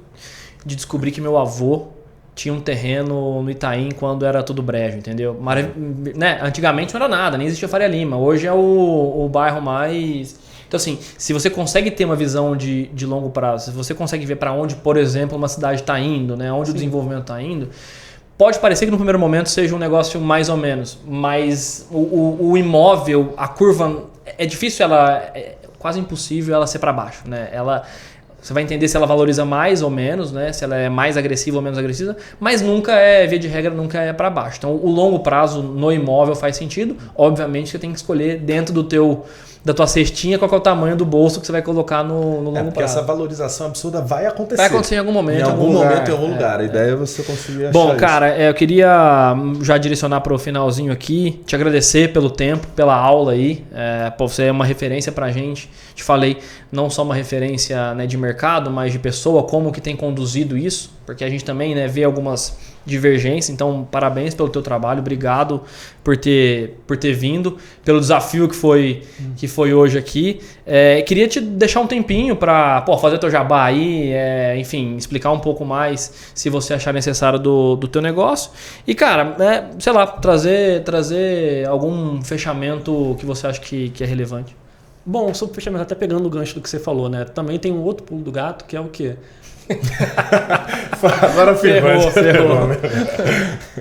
de descobrir que meu avô tinha um terreno no Itaim quando era tudo brejo, entendeu? Né? Antigamente não era nada, nem existia Faria Lima. Hoje é o bairro mais... Então, assim, se você consegue ter uma visão de longo prazo, se você consegue ver para onde, por exemplo, uma cidade está indo, né, onde o desenvolvimento está indo, pode parecer que no primeiro momento seja um negócio mais ou menos, mas o imóvel, a curva, é difícil, é quase impossível ela ser para baixo, né? Você vai entender se ela valoriza mais ou menos, né? Se ela é mais agressiva ou menos agressiva, mas via de regra, nunca é para baixo. Então, o longo prazo no imóvel faz sentido. Obviamente, você tem que escolher dentro da tua cestinha qual é o tamanho do bolso que você vai colocar no longo prazo. Porque essa valorização absurda vai acontecer. Vai acontecer em algum momento. Em algum momento, em algum lugar. A ideia é você conseguir achar Bom, cara, eu queria já direcionar para o finalzinho aqui, te agradecer pelo tempo, pela aula aí. Você é uma referência pra gente. Te falei, não só uma referência, né, de mercado, mas de pessoa, como que tem conduzido isso, porque a gente também, né, vê algumas divergências. Então, parabéns pelo teu trabalho, obrigado por ter vindo, pelo desafio que foi hoje aqui. Queria te deixar um tempinho para fazer teu jabá aí, enfim, explicar um pouco mais se você achar necessário do teu negócio. E, cara, sei lá, trazer algum fechamento que você acha que é relevante. Bom, sobre o fechamento, até pegando o gancho do que você falou, né? Também tem um outro pulo do gato, que é o quê? Agora ferrou.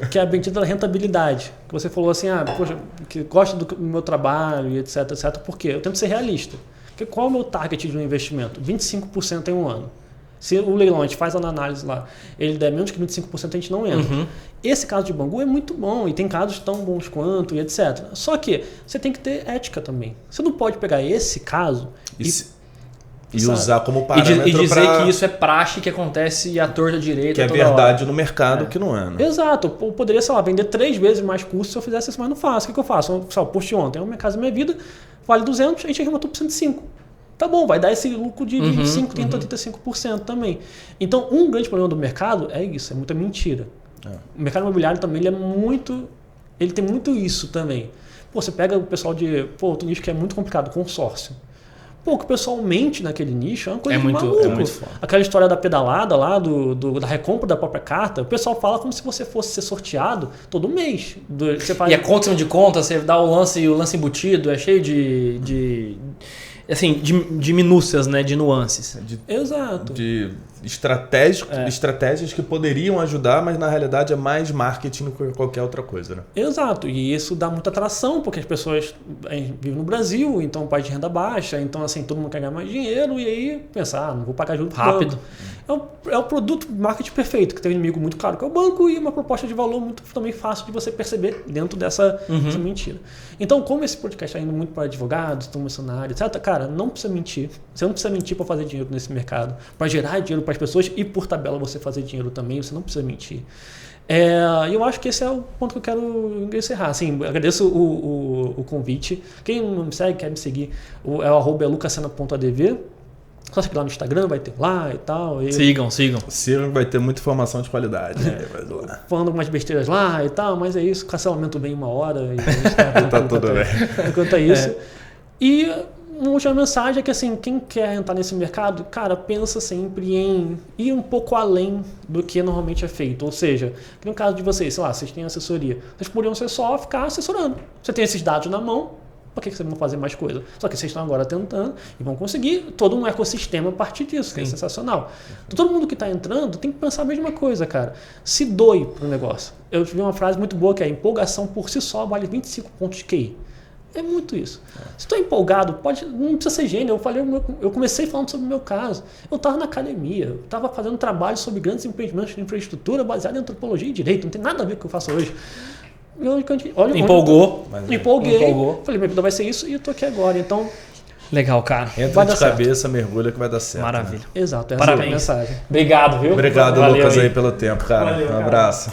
Que é a bendita rentabilidade. Que você falou assim, poxa, que gosta do meu trabalho e etc, etc. Por quê? Eu tento ser realista. Porque qual é o meu target de um investimento? 25% em um ano. Se o leilão, a gente faz a análise lá, ele der menos que 25%, a gente não entra. Uhum. Esse caso de Bangu é muito bom e tem casos tão bons quanto e etc. Só que você tem que ter ética também. Você não pode pegar esse caso e usar como parâmetro e dizer que isso é praxe, que acontece à torta direita. Que é verdade no mercado, que não é, né? Exato. Eu poderia, sei lá, vender 3 vezes mais custo se eu fizesse isso, mas não faço. O que eu faço? Eu post ontem, Minha Casa Minha Vida, vale 200, a gente arrematou por 105. Tá bom, vai dar esse lucro de 25%, 30%, 35% também. Então, um grande problema do mercado é isso, é muita mentira. O mercado imobiliário também, ele tem muito isso também. Você pega o pessoal outro nicho que é muito complicado, consórcio. O que o pessoal mente naquele nicho é uma coisa de maluco. É muito foda. Aquela história da pedalada lá, da recompra da própria carta, o pessoal fala como se você fosse ser sorteado todo mês. E a conta de conta, você dá o lance embutido, é cheio de minúcias, né, de nuances. Exato. De estratégias que poderiam ajudar, mas na realidade é mais marketing do que qualquer outra coisa, né? Exato, e isso dá muita atração, porque as pessoas vivem no Brasil, então o país de renda baixa, então assim, todo mundo quer ganhar mais dinheiro, e aí pensar, não vou pagar juros rápido. É o produto marketing perfeito, que tem um inimigo muito claro que é o banco e uma proposta de valor muito também fácil de você perceber dentro dessa mentira. Então, como esse podcast está indo muito para advogados, estão começando na área, etc., cara, não precisa mentir. Você não precisa mentir para fazer dinheiro nesse mercado, para gerar dinheiro para as pessoas e por tabela você fazer dinheiro também, você não precisa mentir. E eu acho que esse é o ponto que eu quero encerrar. Assim, agradeço o convite. Quem não me segue, quer me seguir, é o @lucascena.adv. Só seguir lá no Instagram, vai ter lá e tal. Sigam. Sigam, vai ter muita informação de qualidade. Falando algumas besteiras lá e tal, mas é isso. Cancelamento bem 1 hora. E tá tudo bem. Enquanto é isso. E uma última mensagem é que, assim, quem quer entrar nesse mercado, cara, pensa sempre em ir um pouco além do que normalmente é feito. Ou seja, no caso de vocês, sei lá, vocês têm assessoria, vocês poderiam ser só ficar assessorando. Você tem esses dados na mão, por que vocês vão fazer mais coisa? Só que vocês estão agora tentando e vão conseguir todo um ecossistema a partir disso, que é sensacional. Então, todo mundo que está entrando tem que pensar a mesma coisa, cara. Se doe para o negócio. Eu vi uma frase muito boa que é: empolgação por si só vale 25 pontos de QI. É muito isso. Se estou empolgado, não precisa ser gênio. Eu comecei falando sobre o meu caso. Eu estava na academia, eu estava fazendo trabalho sobre grandes empreendimentos de infraestrutura baseado em antropologia e direito. Não tem nada a ver com o que eu faço hoje. Empolguei. Falei, minha vida vai ser isso e eu tô aqui agora. Então, legal, cara. Entra de cabeça, mergulha que vai dar certo. Maravilha. Né? Exato, essa Parabéns. é a mensagem. Obrigado, viu? Obrigado, Lucas, aí pelo tempo, cara. Um abraço.